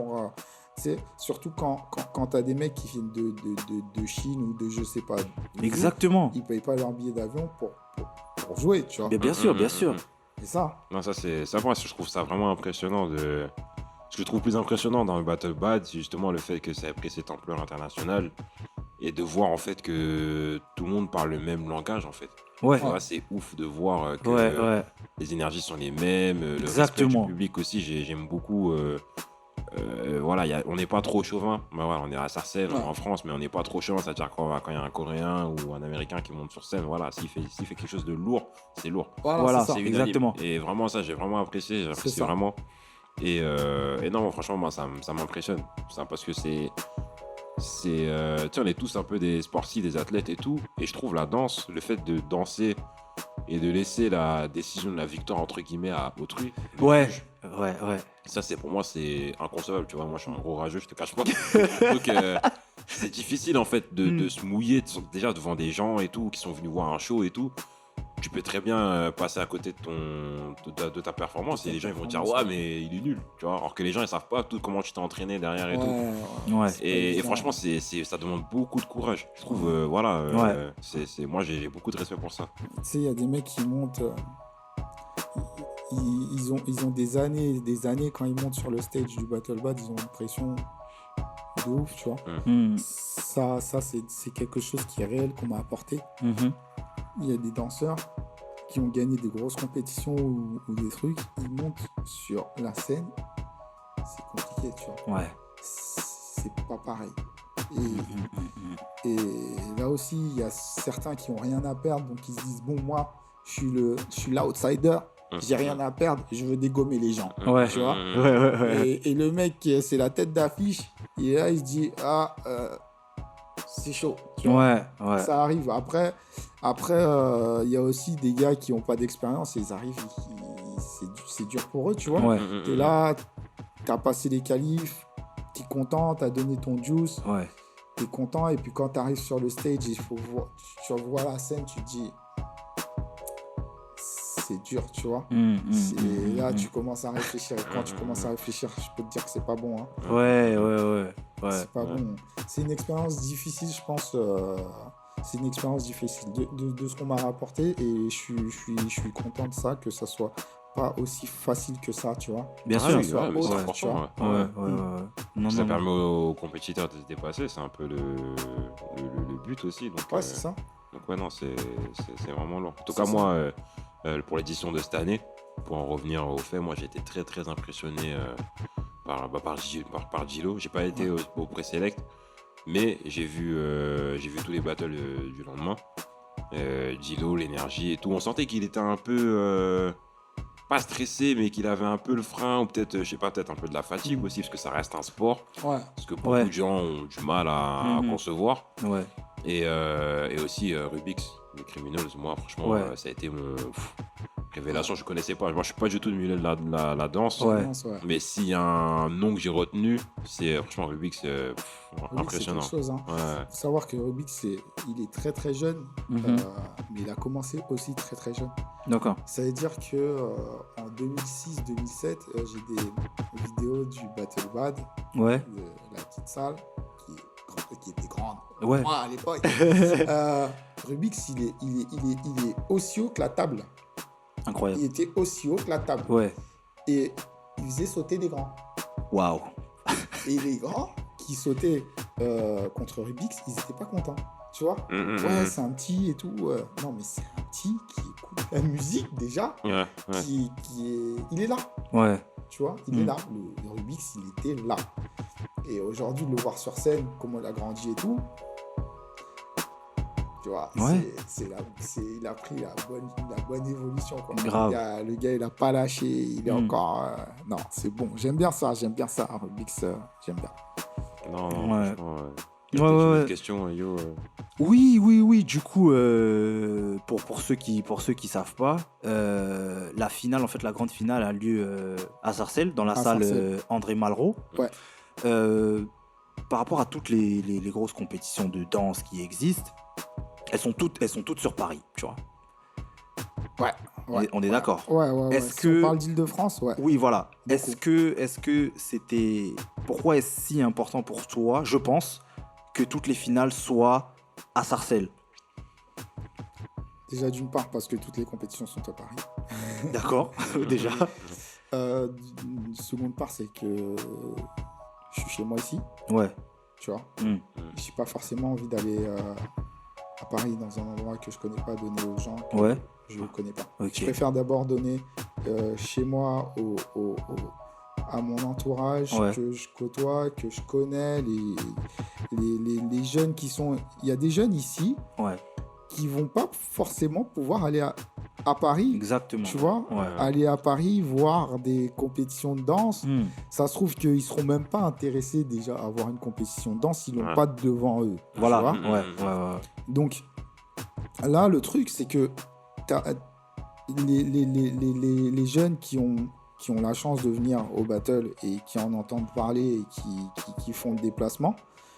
Speaker 3: Surtout quand t'as des mecs qui viennent de Chine ou de je sais pas.
Speaker 1: Exactement.
Speaker 3: Ils payent pas leur billet d'avion pour jouer, tu vois.
Speaker 1: Mais bien sûr.
Speaker 3: C'est ça.
Speaker 2: Non, ça, moi, je trouve ça vraiment impressionnant. Ce que je trouve plus impressionnant dans le Battle Bad, c'est justement le fait que ça ait pris cette ampleur internationale et de voir en fait que tout le monde parle le même langage en fait.
Speaker 1: Ouais.
Speaker 2: Tu vois, c'est ouf de voir que les énergies sont les mêmes, le respect du public aussi, j'aime beaucoup. Voilà, on n'est pas trop chauvin. Voilà, on est à Sarcelles, en France, mais on n'est pas trop chauvin. C'est-à-dire quand il y a un Coréen ou un Américain qui monte sur scène, voilà, s'il fait quelque chose de lourd, c'est lourd.
Speaker 3: Voilà, c'est ça.
Speaker 1: Exactement.
Speaker 2: Et vraiment, ça, j'ai vraiment apprécié. J'apprécie vraiment. Et non, franchement, moi, ça m'impressionne. Parce que tu sais, on est tous un peu des sportifs, des athlètes et tout. Et je trouve la danse, le fait de danser et de laisser la décision de la victoire, entre guillemets, à autrui.
Speaker 1: Ouais.
Speaker 2: Ça, pour moi, c'est inconcevable, tu vois. Moi, je suis un gros rageux, je te cache pas. Donc, c'est difficile, en fait, de se mouiller déjà devant des gens et tout, qui sont venus voir un show et tout. tu peux très bien passer à côté de ta performance et les gens ils vont dire ouais mais il est nul, tu vois, alors que les gens ils savent pas tout comment tu t'es entraîné derrière et tout.
Speaker 1: Ouais.
Speaker 2: Et franchement ça demande beaucoup de courage, je trouve. Moi j'ai beaucoup de respect pour ça.
Speaker 3: Tu sais, il y a des mecs qui montent, ils ont des années quand ils montent sur le stage du Battle Bad, ils ont une pression de ouf, tu vois. Ça c'est quelque chose qui est réel qu'on m'a apporté. Il y a des danseurs qui ont gagné des grosses compétitions ou des trucs, ils montent sur la scène, c'est compliqué, tu vois.
Speaker 1: Ouais.
Speaker 3: C'est pas pareil. Et là aussi, il y a certains qui ont rien à perdre, donc ils se disent bon, moi, je suis l'outsider, j'ai rien à perdre, je veux dégommer les gens.
Speaker 1: Ouais.
Speaker 3: Tu vois.
Speaker 1: Ouais.
Speaker 3: Et le mec, c'est la tête d'affiche, et là, il se dit c'est chaud. Tu vois.
Speaker 1: Ouais.
Speaker 3: Ça arrive. Après, il y a aussi des gars qui n'ont pas d'expérience, et ils arrivent, c'est dur pour eux, tu vois.
Speaker 1: Ouais.
Speaker 3: T'es là, t'as passé les qualifs, t'es content, t'as donné ton juice,
Speaker 1: Ouais.
Speaker 3: t'es content, et puis quand t'arrives sur le stage, tu vois la scène, tu te dis c'est dur, tu vois. Là, tu commences à réfléchir, et quand tu commences à réfléchir, je peux te dire que c'est pas bon. Hein.
Speaker 1: Ouais.
Speaker 3: C'est pas bon. C'est une expérience difficile, je pense. C'est une expérience difficile de ce qu'on m'a rapporté, et je suis content de ça, que ça soit pas aussi facile que ça, tu vois.
Speaker 1: Bien sûr.
Speaker 2: Mais ça, franchement, ça permet aux compétiteurs de se dépasser, c'est un peu le but aussi. Donc,
Speaker 3: ouais, c'est ça.
Speaker 2: Donc ouais, non, c'est vraiment lourd. En tout cas, moi, pour l'édition de cette année, pour en revenir au fait, moi j'ai été très très impressionné par Gilo. J'ai pas été au pré-select, mais j'ai vu tous les battles du lendemain. Gilo, l'énergie et tout. On sentait qu'il était un peu pas stressé, mais qu'il avait un peu le frein, ou peut-être, je sais pas, peut-être un peu de la fatigue aussi, parce que ça reste un sport.
Speaker 3: Ouais.
Speaker 2: Parce que beaucoup de gens ont du mal à concevoir.
Speaker 1: Ouais.
Speaker 2: Et aussi Rubix, les Criminals, moi franchement ça a été mon révélation. Je connaissais pas, moi je suis pas du tout du milieu de la danse, mais s'il y a un nom que j'ai retenu, c'est franchement Rubix, impressionnant.
Speaker 3: C'est quelque chose, hein. Faut savoir que Rubix, il est très très jeune, mais il a commencé aussi très très jeune.
Speaker 1: D'accord.
Speaker 3: Ça veut dire que en 2006-2007, j'ai des vidéos du Battle Bad, de la petite salle qui était grande.
Speaker 1: Ouais.
Speaker 3: Moi à l'époque. Rubix, il est aussi haut que la table.
Speaker 1: Incroyable.
Speaker 3: Il était aussi haut que la table.
Speaker 1: Ouais.
Speaker 3: Et il faisait sauter des grands.
Speaker 1: Waouh.
Speaker 3: Et les grands qui sautaient contre Rubix, ils n'étaient pas contents. Tu vois. Ouais, c'est un petit et tout. Non, mais c'est un petit qui écoute la musique déjà. Il est là.
Speaker 1: Ouais.
Speaker 3: Tu vois, il est là. Le Rubix, il était là. Et aujourd'hui, de le voir sur scène, comment il a grandi et tout, tu vois, il a pris la bonne évolution. Quoi.
Speaker 1: Grave.
Speaker 3: Le gars, il n'a pas lâché, il est encore... non, c'est bon. J'aime bien ça, Rubix, j'aime bien.
Speaker 2: Non,
Speaker 1: Ouais.
Speaker 2: Une question, Yo.
Speaker 1: Oui. Du coup, pour ceux qui savent pas, la finale, en fait, la grande finale a lieu à Sarcelles, dans la salle André Malraux.
Speaker 3: Ouais.
Speaker 1: Par rapport à toutes les grosses compétitions de danse qui existent, elles sont toutes sur Paris, tu vois.
Speaker 3: Ouais.
Speaker 1: On est d'accord.
Speaker 3: Ouais.
Speaker 1: Est-ce
Speaker 3: on parle d'Île-de-France, ouais.
Speaker 1: Oui, voilà.
Speaker 3: Beaucoup.
Speaker 1: Est-ce que c'était... Pourquoi est-ce si important pour toi, je pense, que toutes les finales soient à Sarcelles?
Speaker 3: Déjà, d'une part, parce que toutes les compétitions sont à Paris.
Speaker 1: D'accord, déjà.
Speaker 3: Seconde part, c'est que je suis chez moi ici.
Speaker 1: Ouais.
Speaker 3: Tu vois. J'ai pas forcément envie d'aller à Paris dans un endroit que je connais pas, donner aux gens que je ne connais pas.
Speaker 1: Okay.
Speaker 3: Je préfère d'abord donner chez moi à mon entourage que je côtoie, que je connais, les jeunes qui sont... Il y a des jeunes ici qui vont pas forcément pouvoir aller à Paris.
Speaker 1: Exactement.
Speaker 3: Tu vois, aller à Paris, voir des compétitions de danse. Ça se trouve qu'ils seront même pas intéressés déjà à voir une compétition de danse s'ils l'ont pas devant eux.
Speaker 1: Voilà.
Speaker 3: Donc là, le truc, c'est que les jeunes qui ont la chance de venir au battle et qui en entendent parler et qui font le déplacement,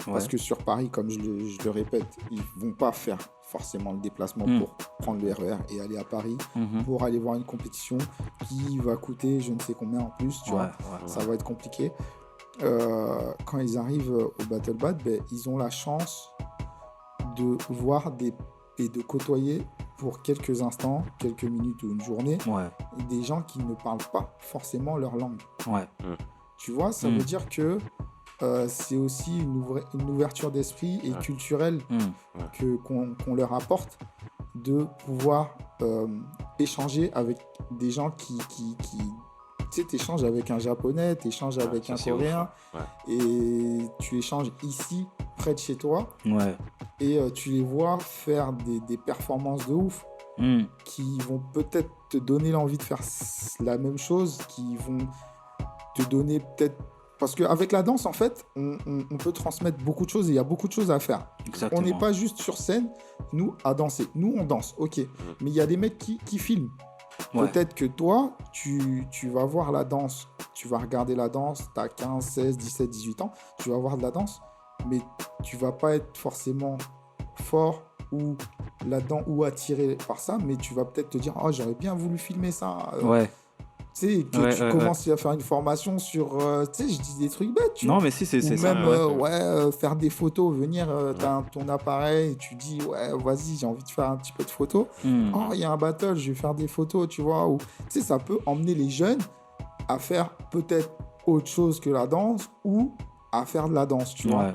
Speaker 3: parce que sur Paris, comme je le répète, ils vont pas faire forcément le déplacement
Speaker 1: Mm.
Speaker 3: pour prendre le RER et aller à Paris
Speaker 1: Mhm.
Speaker 3: pour aller voir une compétition qui va coûter je ne sais combien en plus, tu vois. Ça va être compliqué. Quand ils arrivent au Battle Bad, ben, ils ont la chance de voir et de côtoyer pour quelques instants, quelques minutes ou une journée,
Speaker 1: Ouais,
Speaker 3: des gens qui ne parlent pas forcément leur langue.
Speaker 1: ouais.
Speaker 3: Tu vois, ça veut dire que c'est aussi une ouverture d'esprit et culturelle qu'on leur apporte de pouvoir échanger avec des gens qui tu sais, t'échanges avec un japonais, t'échanges avec un coréen, et tu échanges ici, près de chez toi,
Speaker 1: Ouais.
Speaker 3: et tu les vois faire des performances de ouf qui vont peut-être te donner l'envie de faire la même chose, qui vont te donner peut-être... Parce qu'avec la danse, en fait, on peut transmettre beaucoup de choses et il y a beaucoup de choses à faire.
Speaker 1: Exactement.
Speaker 3: On n'est pas juste sur scène, nous, à danser. Nous, on danse, ok. Mais il y a des mecs qui filment.
Speaker 1: Ouais.
Speaker 3: Peut-être que toi, tu vas voir la danse, tu vas regarder la danse, tu as 15, 16, 17, 18 ans, tu vas voir de la danse, mais tu vas pas être forcément fort ou là-dedans ou attiré par ça, mais tu vas peut-être te dire, oh, j'aurais bien voulu filmer ça.
Speaker 1: Ouais.
Speaker 3: Tu sais, que tu commences à faire une formation sur... tu sais, je dis des trucs bêtes.
Speaker 1: Non, mais si, c'est
Speaker 3: ou
Speaker 1: ça.
Speaker 3: même, faire des photos, venir, t'as ton appareil, et tu dis, ouais, vas-y, j'ai envie de faire un petit peu de photos. Oh, il y a un battle, je vais faire des photos, tu vois. Ou, tu sais, ça peut emmener les jeunes à faire peut-être autre chose que la danse ou à faire de la danse, tu vois.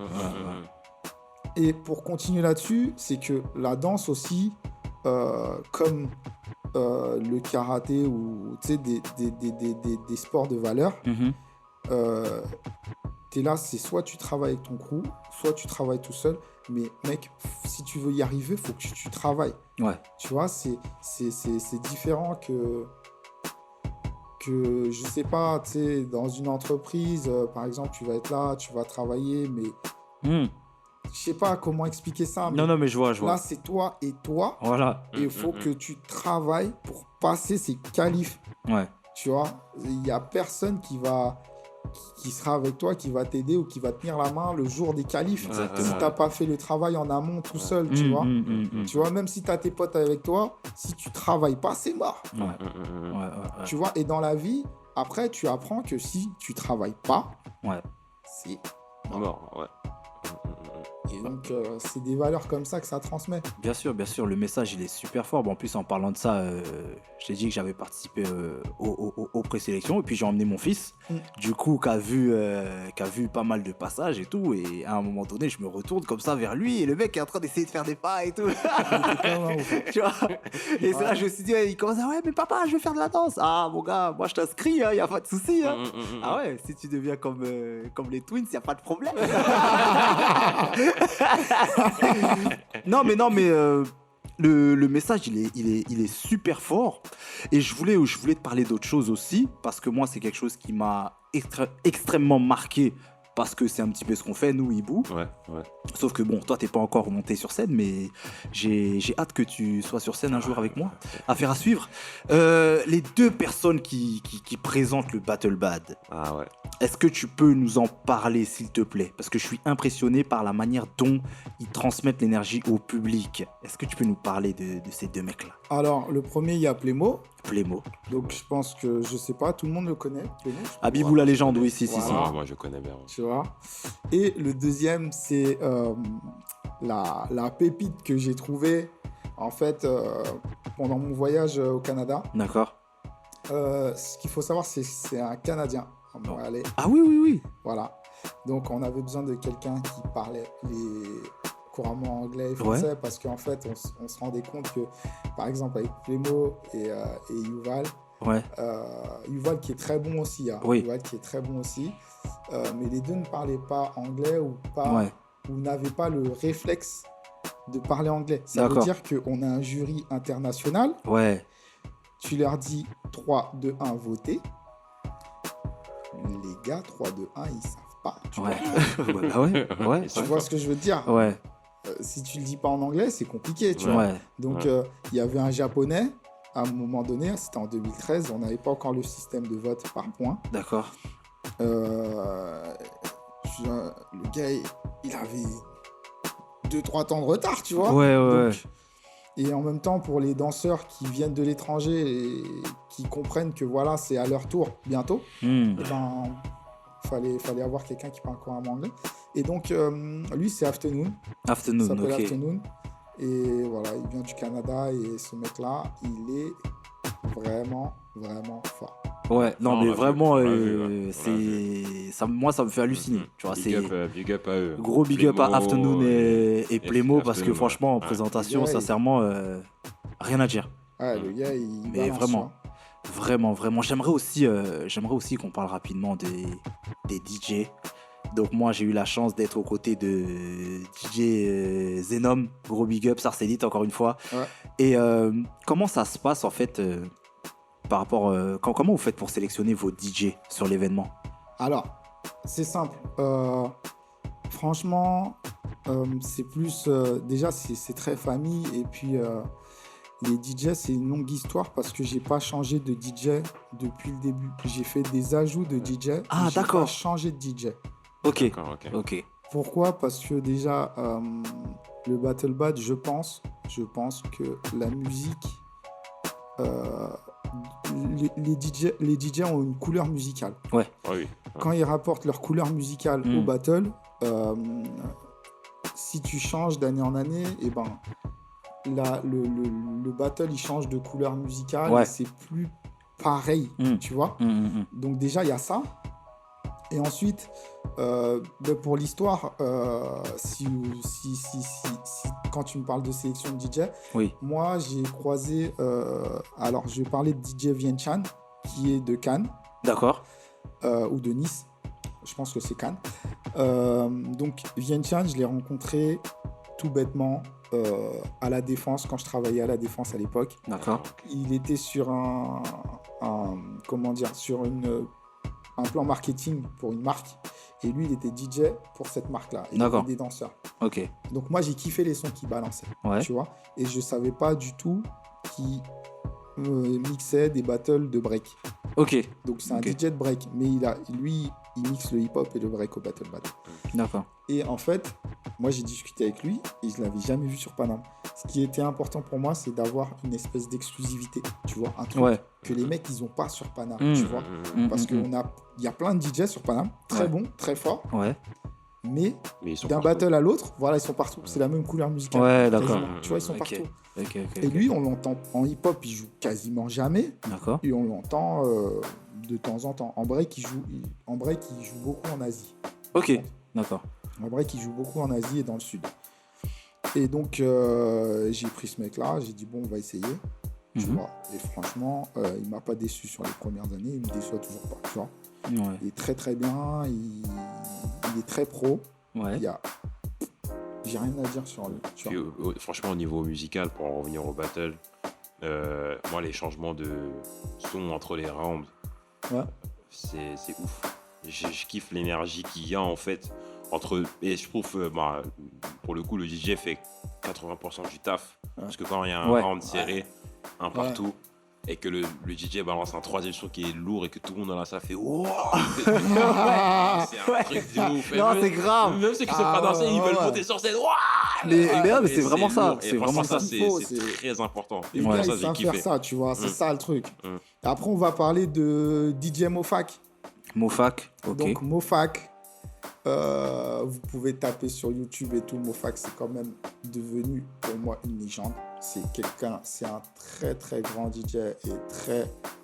Speaker 3: Et pour continuer là-dessus, c'est que la danse aussi, comme le karaté ou tu sais, des sports de valeur, t'es là, c'est soit tu travailles avec ton crew, soit tu travailles tout seul. Mais mec, si tu veux y arriver, faut que tu travailles.
Speaker 1: Ouais.
Speaker 3: Tu vois, c'est différent que je sais pas, tu sais, dans une entreprise, par exemple, tu vas être là, tu vas travailler, mais je sais pas comment expliquer ça. Mais
Speaker 1: non, mais je vois.
Speaker 3: Là, c'est toi et toi.
Speaker 1: Voilà.
Speaker 3: Et il faut que tu travailles pour passer ces qualifs.
Speaker 1: Ouais.
Speaker 3: Tu vois, il n'y a personne qui sera avec toi, qui va t'aider ou qui va tenir la main le jour des qualifs. Si tu n'as pas fait le travail en amont tout seul, tu vois. Tu vois, même si tu as tes potes avec toi, si tu travailles pas, c'est mort.
Speaker 1: Ouais.
Speaker 3: Tu vois, et dans la vie, après, tu apprends que si tu travailles pas, c'est
Speaker 2: mort. Ouais.
Speaker 3: Et donc, c'est des valeurs comme ça que ça transmet.
Speaker 1: Bien sûr, le message, il est super fort. Bon, en plus, en parlant de ça, je t'ai dit que j'avais participé aux présélections et puis j'ai emmené mon fils, du coup, qui a vu pas mal de passages et tout. Et à un moment donné, je me retourne comme ça vers lui et le mec est en train d'essayer de faire des pas et tout. Tu vois. Et c'est là, je me suis dit, il commence à dire, ouais, mais papa, je vais faire de la danse. Ah, mon gars, moi, je t'inscris, il n'y a pas de souci. Ah ouais, si tu deviens comme les Twins, il n'y a pas de problème. non mais le message il est super fort et je voulais te parler d'autre chose aussi parce que moi c'est quelque chose qui m'a extrêmement marqué parce que c'est un petit peu ce qu'on fait nous Hibou. Sauf que bon, toi t'es pas encore monté sur scène, mais j'ai hâte que tu sois sur scène un jour avec moi. Affaire à suivre. Les deux personnes qui présentent le Battle Bad.
Speaker 2: Ah ouais.
Speaker 1: Est-ce que tu peux nous en parler, s'il te plaît? Parce que je suis impressionné par la manière dont ils transmettent l'énergie au public. Est-ce que tu peux nous parler de ces deux mecs-là?
Speaker 3: Alors, le premier, il y a Plémo.
Speaker 1: Plémo.
Speaker 3: Donc, je pense que, je sais pas, tout le monde le connaît. Plémo,
Speaker 1: Habibou la légende, oui, si.
Speaker 2: Moi, je connais bien.
Speaker 3: Tu vois. Et le deuxième, c'est la pépite que j'ai trouvée, en fait, pendant mon voyage au Canada.
Speaker 1: D'accord.
Speaker 3: Ce qu'il faut savoir, c'est un Canadien.
Speaker 1: Ah oui.
Speaker 3: Voilà. Donc, on avait besoin de quelqu'un qui parlait couramment anglais et français parce qu'en fait, on se rendait compte que, par exemple, avec Plémo et Yuval, Yuval qui est très bon aussi, Yuval qui est très bon aussi, mais les deux ne parlaient pas anglais ou n'avaient pas le réflexe de parler anglais. Ça veut dire qu'on a un jury international. Tu leur dis 3, 2, 1, votez. Les gars, 3, 2, 1, ils savent pas. Tu vois ce que je veux dire? Si tu le dis pas en anglais, c'est compliqué, tu vois. Donc, il y avait un japonais, à un moment donné, c'était en 2013, on n'avait pas encore le système de vote par points.
Speaker 1: D'accord.
Speaker 3: Le gars, il avait 2-3 temps de retard, tu vois.
Speaker 1: Donc,
Speaker 3: Et en même temps, pour les danseurs qui viennent de l'étranger et qui comprennent que voilà, c'est à leur tour bientôt, eh ben, fallait avoir quelqu'un qui parle couramment anglais. Et donc, lui, c'est Afternoon.
Speaker 1: Afternoon,
Speaker 3: Il s'appelle
Speaker 1: ok.
Speaker 3: Afternoon. Et voilà, il vient du Canada et ce mec-là, il est vraiment, vraiment fort.
Speaker 1: Ouais, non,
Speaker 2: Non,
Speaker 1: mais
Speaker 2: on l'a
Speaker 1: vraiment,
Speaker 2: vu, on l'a vu, ouais.
Speaker 1: ça, moi, ça me fait halluciner. Tu vois,
Speaker 2: Big up à eux.
Speaker 1: gros big up à
Speaker 2: Playmo
Speaker 1: Afternoon et Playmo, parce que
Speaker 2: Afternoon,
Speaker 1: franchement, en
Speaker 2: ouais.
Speaker 1: présentation,
Speaker 3: Le gars,
Speaker 1: sincèrement, rien à dire.
Speaker 3: Ouais, le gars, il
Speaker 1: Mais
Speaker 3: balance,
Speaker 1: vraiment, vraiment. J'aimerais aussi qu'on parle rapidement des DJ. Donc moi, j'ai eu la chance d'être aux côtés de DJ Zenom, gros big up, Sarcellite encore une fois.
Speaker 3: Ouais.
Speaker 1: Et comment ça se passe en fait par rapport comment vous faites pour sélectionner vos DJ sur l'événement?
Speaker 3: Alors, c'est simple. Franchement, c'est plus... déjà, c'est très famille. Et puis, les DJ, c'est une longue histoire parce que j'ai pas changé de DJ depuis le début. J'ai fait des ajouts de DJ.
Speaker 1: Ah,
Speaker 3: mais j'ai
Speaker 1: d'accord.
Speaker 3: pas changé de DJ.
Speaker 1: Ok.
Speaker 2: Ok.
Speaker 3: Pourquoi? Parce que déjà, le Battle Bad, je pense que la musique... les DJ ont une couleur musicale.
Speaker 2: Ah oui.
Speaker 3: Quand ils rapportent leur couleur musicale au battle, si tu changes d'année en année, et ben le battle il change de couleur musicale,
Speaker 1: Ouais.
Speaker 3: et c'est plus pareil, tu vois. Donc déjà il y a ça. Et ensuite, pour l'histoire, si quand tu me parles de sélection de DJ,
Speaker 1: Oui.
Speaker 3: moi j'ai croisé, alors je vais parler de DJ Vientiane, qui est de Cannes.
Speaker 1: D'accord.
Speaker 3: Ou de Nice, je pense que c'est Cannes. Donc Vientiane, je l'ai rencontré tout bêtement à la Défense, quand je travaillais à la Défense à l'époque.
Speaker 1: D'accord.
Speaker 3: Il était sur sur un plan marketing pour une marque, et lui il était DJ pour cette marque-là. Il
Speaker 1: D'accord.
Speaker 3: avait des danseurs.
Speaker 1: Ok.
Speaker 3: Donc moi j'ai kiffé les sons qu'il balançait,
Speaker 1: Ouais.
Speaker 3: tu vois, et je savais pas du tout qu'il mixait des battles de break.
Speaker 1: Ok.
Speaker 3: Donc c'est un
Speaker 1: Ok.
Speaker 3: DJ de break, mais lui, il mixe le hip-hop et le break au battle battle.
Speaker 1: D'accord.
Speaker 3: Et en fait, moi j'ai discuté avec lui et je l'avais jamais vu sur Paname. Ce qui était important pour moi, c'est d'avoir une espèce d'exclusivité, tu vois, un truc
Speaker 1: Ouais.
Speaker 3: que les mecs ils ont pas sur Paname,
Speaker 1: Mm.
Speaker 3: tu vois. Parce qu'il y a plein de DJ sur Paname, très
Speaker 1: Ouais.
Speaker 3: bons, très forts,
Speaker 1: Ouais.
Speaker 3: mais
Speaker 2: Mais ils sont
Speaker 3: d'un
Speaker 2: partout.
Speaker 3: battle à l'autre, voilà, ils sont partout. C'est la même couleur musicale.
Speaker 1: Ouais, d'accord.
Speaker 3: quasiment. Tu vois, ils sont
Speaker 1: Ok.
Speaker 3: partout.
Speaker 1: Ok.
Speaker 3: Et lui, on l'entend en hip-hop, il joue quasiment jamais.
Speaker 1: D'accord.
Speaker 3: Et on l'entend de temps en temps. En break, il joue beaucoup en Asie.
Speaker 1: Ok. D'accord.
Speaker 3: En break, il joue beaucoup en Asie et dans le sud. Et donc, j'ai pris ce mec-là, j'ai dit, bon, on va essayer. Tu vois. Et franchement, il m'a pas déçu sur les premières années, il me déçoit toujours pas. Tu vois.
Speaker 1: Ouais.
Speaker 3: Il est très très bien, il est très pro.
Speaker 1: Ouais.
Speaker 3: J'ai rien à dire sur lui. Tu
Speaker 2: Puis,
Speaker 3: vois.
Speaker 2: franchement, au niveau musical, pour en revenir au battle, moi, les changements de son entre les rounds,
Speaker 3: Ouais.
Speaker 2: c'est ouf. Je kiffe l'énergie qu'il y a, en fait, entre... Et je trouve, pour le coup, le DJ fait 80% du taf. Parce que quand il y a un
Speaker 1: Ouais.
Speaker 2: round serré, un partout, et que le DJ balance un troisième son qui est lourd et que tout le monde dans la salle fait wow. C'est un truc de ouf.
Speaker 1: Non, c'est grave.
Speaker 2: Même ceux qui ne sont pas dansés, ils veulent monter sur scène. Waouh.
Speaker 1: Mais c'est vraiment ça.
Speaker 2: lourd. Et
Speaker 1: C'est
Speaker 2: franchement,
Speaker 1: vraiment ça.
Speaker 2: ça,
Speaker 3: qu'il faut,
Speaker 2: c'est très important. Et
Speaker 3: Les
Speaker 2: pour
Speaker 3: gars,
Speaker 2: ça,
Speaker 3: ils
Speaker 2: j'ai
Speaker 3: savent faire
Speaker 2: kiffé.
Speaker 3: ça, tu vois. C'est ça le truc.
Speaker 2: Mm.
Speaker 3: Après, on va parler de DJ Mofac.
Speaker 1: Mofac. Ok.
Speaker 3: Donc, Mofac, vous pouvez taper sur YouTube et tout. Mofac, c'est quand même devenu pour moi une légende. C'est un très très grand DJ et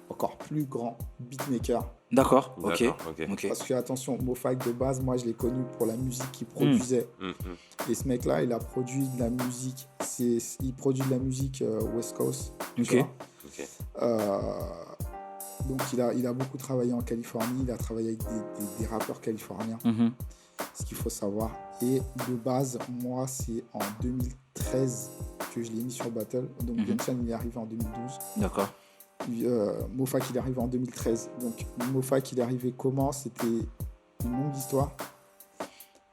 Speaker 3: encore plus grand beatmaker.
Speaker 1: D'accord. Ok.
Speaker 2: D'accord, ok.
Speaker 1: Ok.
Speaker 3: Parce que attention, Mofac de base, moi je l'ai connu pour la musique qu'il produisait. Et ce mec-là, il a produit de la musique. Il produit de la musique West Coast. tu
Speaker 1: Ok.
Speaker 3: vois.
Speaker 2: Ok.
Speaker 3: Donc il a beaucoup travaillé en Californie. Il a travaillé avec des rappeurs californiens.
Speaker 1: Mhm.
Speaker 3: Ce qu'il faut savoir. Et de base, moi, c'est en 2013 que je l'ai mis sur Battle. Donc Vientiane, il est arrivé en 2012.
Speaker 1: D'accord.
Speaker 3: Mofac, il est arrivé en 2013. Donc Mofac, il est arrivé comment? C'était une longue histoire.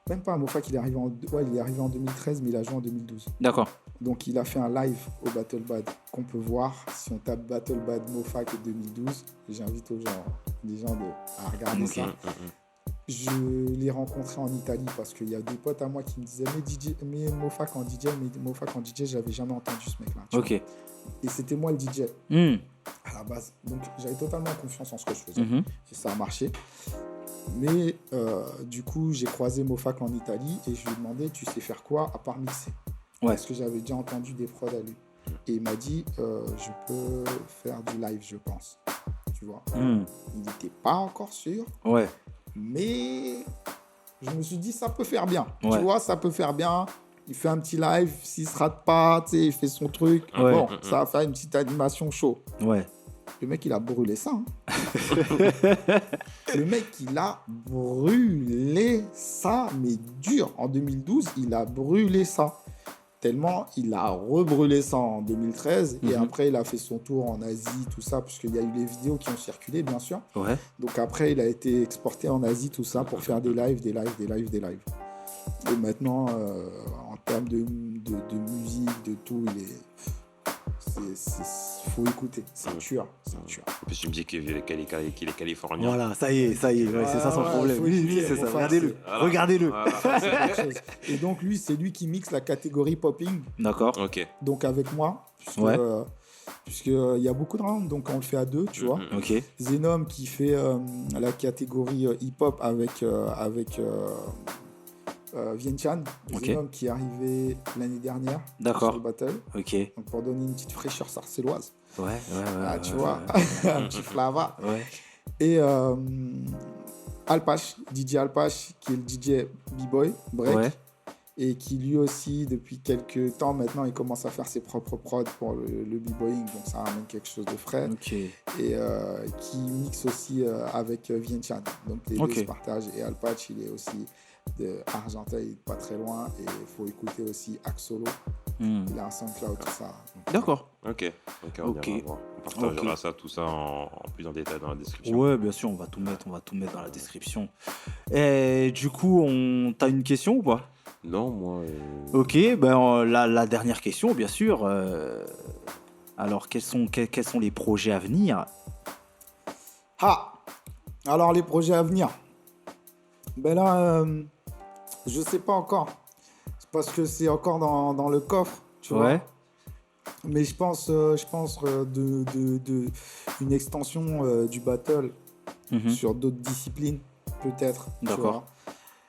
Speaker 3: Même pas Mofac, il est arrivé en 2013, mais il a joué en 2012.
Speaker 1: D'accord.
Speaker 3: Donc il a fait un live au Battle Bad qu'on peut voir. Si on tape Battle Bad Mofac 2012, j'invite les gens à regarder
Speaker 1: Ok.
Speaker 3: ça. je l'ai rencontré en Italie parce qu'il y a des potes à moi qui me disaient mais Mofak en DJ, j'avais jamais entendu ce mec-là.
Speaker 1: Ok.
Speaker 3: Et c'était moi le DJ à la base. Donc j'avais totalement confiance en ce que je faisais. Et ça a marché. Mais du coup, j'ai croisé Mofak en Italie et je lui ai demandé, tu sais faire quoi à part mixer? Parce que j'avais déjà entendu des prods à lui. Et il m'a dit, je peux faire du live, je pense. Tu vois. Il n'était pas encore sûr.
Speaker 1: Ouais.
Speaker 3: Mais je me suis dit, ça peut faire bien.
Speaker 1: Ouais.
Speaker 3: Tu vois, ça peut faire bien. Il fait un petit live, s'il se rate pas, tu sais, il fait son truc.
Speaker 1: Ouais.
Speaker 3: Bon, ça va faire une petite animation chaud.
Speaker 1: Ouais.
Speaker 3: Le mec, il a brûlé ça. Le mec, il a brûlé ça, mais dur. En 2012, il a brûlé ça. Tellement, il a rebrûlé ça en 2013. Et après, il a fait son tour en Asie, tout ça, puisqu'il y a eu les vidéos qui ont circulé, bien sûr.
Speaker 1: Ouais.
Speaker 3: Donc après, il a été exporté en Asie, tout ça, pour faire des lives. Et maintenant, en termes de musique, de tout, il est... faut écouter, c'est un tueur.
Speaker 2: En plus, tu me dis qu'il est californien.
Speaker 1: Voilà, ça y est, ouais, c'est ça son problème.
Speaker 3: faut
Speaker 1: Oui,
Speaker 3: écouter,
Speaker 1: c'est ça.
Speaker 3: faut
Speaker 1: Regardez-le.
Speaker 2: Voilà.
Speaker 1: Regardez-le.
Speaker 2: Voilà.
Speaker 3: C'est quelque chose. Et donc lui, c'est lui qui mixe la catégorie popping,
Speaker 1: D'accord.
Speaker 2: Ok.
Speaker 3: donc avec moi, puisque y a beaucoup de rounds, donc on le fait à deux, tu vois.
Speaker 1: Ok.
Speaker 3: Zenom qui fait la catégorie hip-hop avec Vientiane,
Speaker 1: Ok.
Speaker 3: Zenom qui est arrivé l'année dernière
Speaker 1: D'accord.
Speaker 3: sur le battle.
Speaker 1: Ok.
Speaker 3: Donc pour donner une petite fraîcheur sarcelloise.
Speaker 1: Ouais.
Speaker 3: Ah, tu vois, un petit flava.
Speaker 1: Ouais.
Speaker 3: Et Alpache, DJ Alpache, qui est le DJ B-Boy, break,
Speaker 1: Ouais.
Speaker 3: et qui lui aussi, depuis quelques temps maintenant, il commence à faire ses propres prods pour le B-Boying, donc ça ramène quelque chose de frais.
Speaker 1: Ok.
Speaker 3: Et qui mixe aussi avec Vientiane. Donc les deux se partagent. Et Alpache, il est aussi de Argentin, il est pas très loin. Et il faut écouter aussi Axolo. Il a un SoundCloud, tout ça. Donc,
Speaker 1: D'accord.
Speaker 2: Ok, on ira voir. On partagera ça, tout ça en plus en détail dans la description.
Speaker 1: Ouais, bien sûr, on va tout mettre dans la description. Et du coup, t'as une question ou pas?
Speaker 2: Non, moi.
Speaker 1: Ok, ben la dernière question, bien sûr. Alors, quels sont les projets à venir?
Speaker 3: Alors les projets à venir. Ben là, je sais pas encore. C'est parce que c'est encore dans le coffre, tu vois. Mais je pense de une extension du battle sur d'autres disciplines, peut-être.
Speaker 1: D'accord.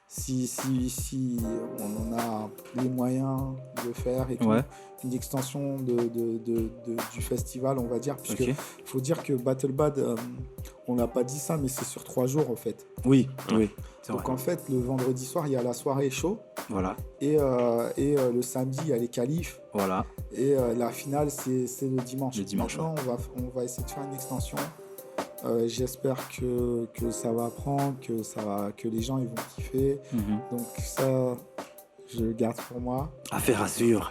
Speaker 3: Si on en a les moyens de faire et tout. Une extension du festival, on va dire. Puisque faut dire que Battle Bad, on n'a pas dit ça, mais c'est sur 3 jours en fait.
Speaker 1: Oui.
Speaker 3: Donc vrai. En fait, le vendredi soir, il y a la soirée show.
Speaker 1: Voilà.
Speaker 3: Et le samedi, il y a les qualifs.
Speaker 1: Voilà.
Speaker 3: Et la finale, c'est le dimanche.
Speaker 1: Le dimanche.
Speaker 3: Maintenant, on va essayer de faire une extension. J'espère que ça va prendre, que les gens ils vont kiffer. Donc ça, je le garde pour moi.
Speaker 1: Affaire à suivre.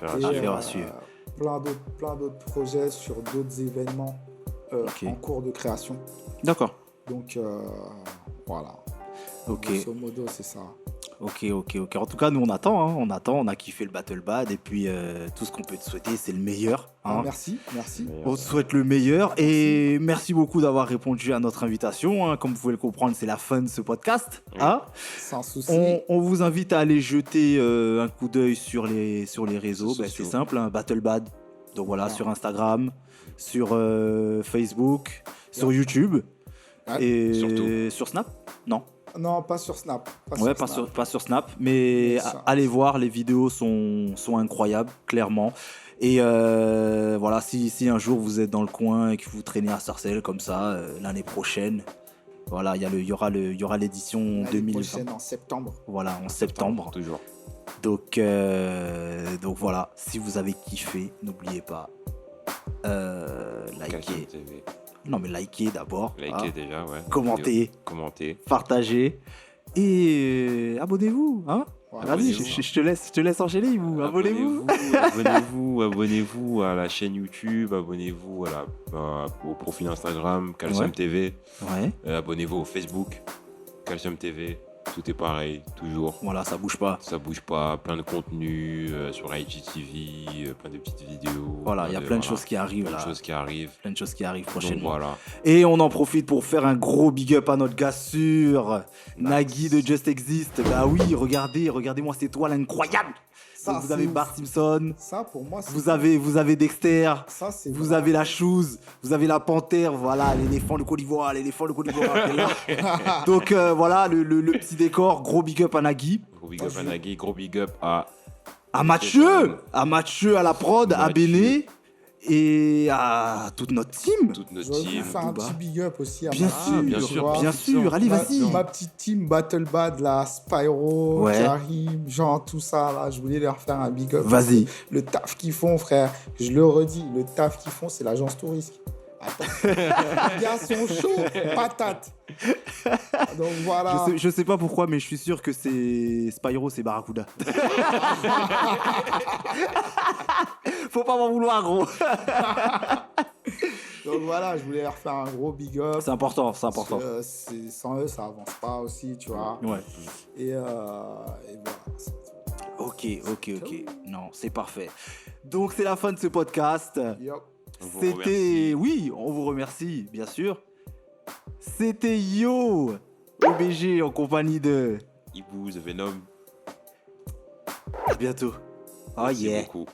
Speaker 3: Plein d'autres projets sur d'autres événements en cours de création.
Speaker 1: D'accord.
Speaker 3: Donc voilà.
Speaker 1: Ok.
Speaker 3: Grosso modo, c'est ça.
Speaker 1: Ok. En tout cas, nous on attend, on a kiffé le Battle Bad et puis tout ce qu'on peut te souhaiter, c'est le meilleur.
Speaker 3: Merci.
Speaker 1: On te souhaite le meilleur et merci beaucoup d'avoir répondu à notre invitation. Comme vous pouvez le comprendre, c'est la fin de ce podcast.
Speaker 3: Sans souci.
Speaker 1: On vous invite à aller jeter un coup d'œil sur les réseaux. C'est simple, Battle Bad. Donc voilà, sur Instagram, sur Facebook, sur YouTube et surtout sur Snap.
Speaker 3: Non, pas sur Snap.
Speaker 1: Pas sur Snap, mais allez voir, les vidéos sont incroyables, clairement. Et voilà, si un jour vous êtes dans le coin et que vous traînez à Sarcelles comme ça, l'année prochaine, voilà, il y aura l'édition 2020.
Speaker 3: Prochaine en septembre.
Speaker 1: Voilà, en septembre.
Speaker 2: Toujours.
Speaker 1: Donc voilà, si vous avez kiffé, n'oubliez pas, likez. Non, mais likez d'abord.
Speaker 2: Likez déjà, ouais.
Speaker 1: Commentez. Partagez. Et abonnez-vous, Vas-y, je te laisse enchaîner, vous. Abonnez-vous.
Speaker 2: Abonnez-vous à la chaîne YouTube, abonnez-vous au profil Instagram, Calcium TV.
Speaker 1: Ouais.
Speaker 2: Abonnez-vous au Facebook, Calcium TV. Tout est pareil, toujours.
Speaker 1: Voilà, ça bouge pas.
Speaker 2: Ça bouge pas, plein de contenu sur IGTV, plein de petites vidéos.
Speaker 1: Voilà, il y a plein de choses qui arrivent
Speaker 2: plein
Speaker 1: là.
Speaker 2: de choses qui arrivent.
Speaker 1: Plein de choses qui arrivent
Speaker 2: Donc
Speaker 1: prochainement.
Speaker 2: voilà.
Speaker 1: Et on en profite pour faire un gros big up à notre gars sûr, Nagui de Just Exist. Bah oui, regardez-moi cette toile incroyable.
Speaker 3: Ça,
Speaker 1: Donc, vous
Speaker 3: c'est
Speaker 1: avez
Speaker 3: ouf.
Speaker 1: Bart Simpson,
Speaker 3: Ça, pour moi, c'est.
Speaker 1: vous avez Dexter,
Speaker 3: Ça, c'est
Speaker 1: vous
Speaker 3: vraiment-
Speaker 1: avez la chose, vous avez la panthère, voilà, l'éléphant de Côte d'Ivoire, qui est là. Donc voilà, le petit décor, gros big up à Nagui.
Speaker 2: Gros big up à Nagui, gros big up à
Speaker 1: À Mathieu, à la prod, à
Speaker 2: Mathieu.
Speaker 1: Béné et à toute notre team.
Speaker 2: toute notre
Speaker 3: J'aurais voulu
Speaker 2: team.
Speaker 3: faire un
Speaker 1: Booba.
Speaker 3: petit big up aussi à
Speaker 1: Bien
Speaker 3: ma
Speaker 1: sûr,
Speaker 3: team,
Speaker 2: bien
Speaker 3: tu
Speaker 2: sûr,
Speaker 3: vois.
Speaker 1: Bien sûr, allez, vas-y.
Speaker 3: Ma petite team Battle Bad, là, Spyro,
Speaker 1: Ouais.
Speaker 3: Karim, Jean, tout ça, là, je voulais leur faire un big up.
Speaker 1: Vas-y.
Speaker 3: Le taf qu'ils font, frère, je le redis, le taf qu'ils font, c'est l'agence touristique. Attends, les gars sont chauds, patates. Donc voilà.
Speaker 1: Je sais pas pourquoi, mais je suis sûr que c'est Spyro, c'est Barracuda. Faut pas m'en vouloir, gros.
Speaker 3: Donc voilà, je voulais leur faire un gros big up.
Speaker 1: C'est important, c'est important.
Speaker 3: Parce que sans eux, ça avance pas aussi, tu vois.
Speaker 1: Ouais.
Speaker 3: Et voilà. c'est tout.
Speaker 1: Ok. Non, c'est parfait. Donc, c'est la fin de ce podcast.
Speaker 3: Yup.
Speaker 2: On vous
Speaker 1: C'était...
Speaker 2: remercie.
Speaker 1: Oui, on vous remercie, bien sûr. C'était Yo, OBG, en compagnie de...
Speaker 2: Ibu, The Venom.
Speaker 1: À bientôt. Oh
Speaker 2: Merci
Speaker 1: yeah.
Speaker 2: beaucoup.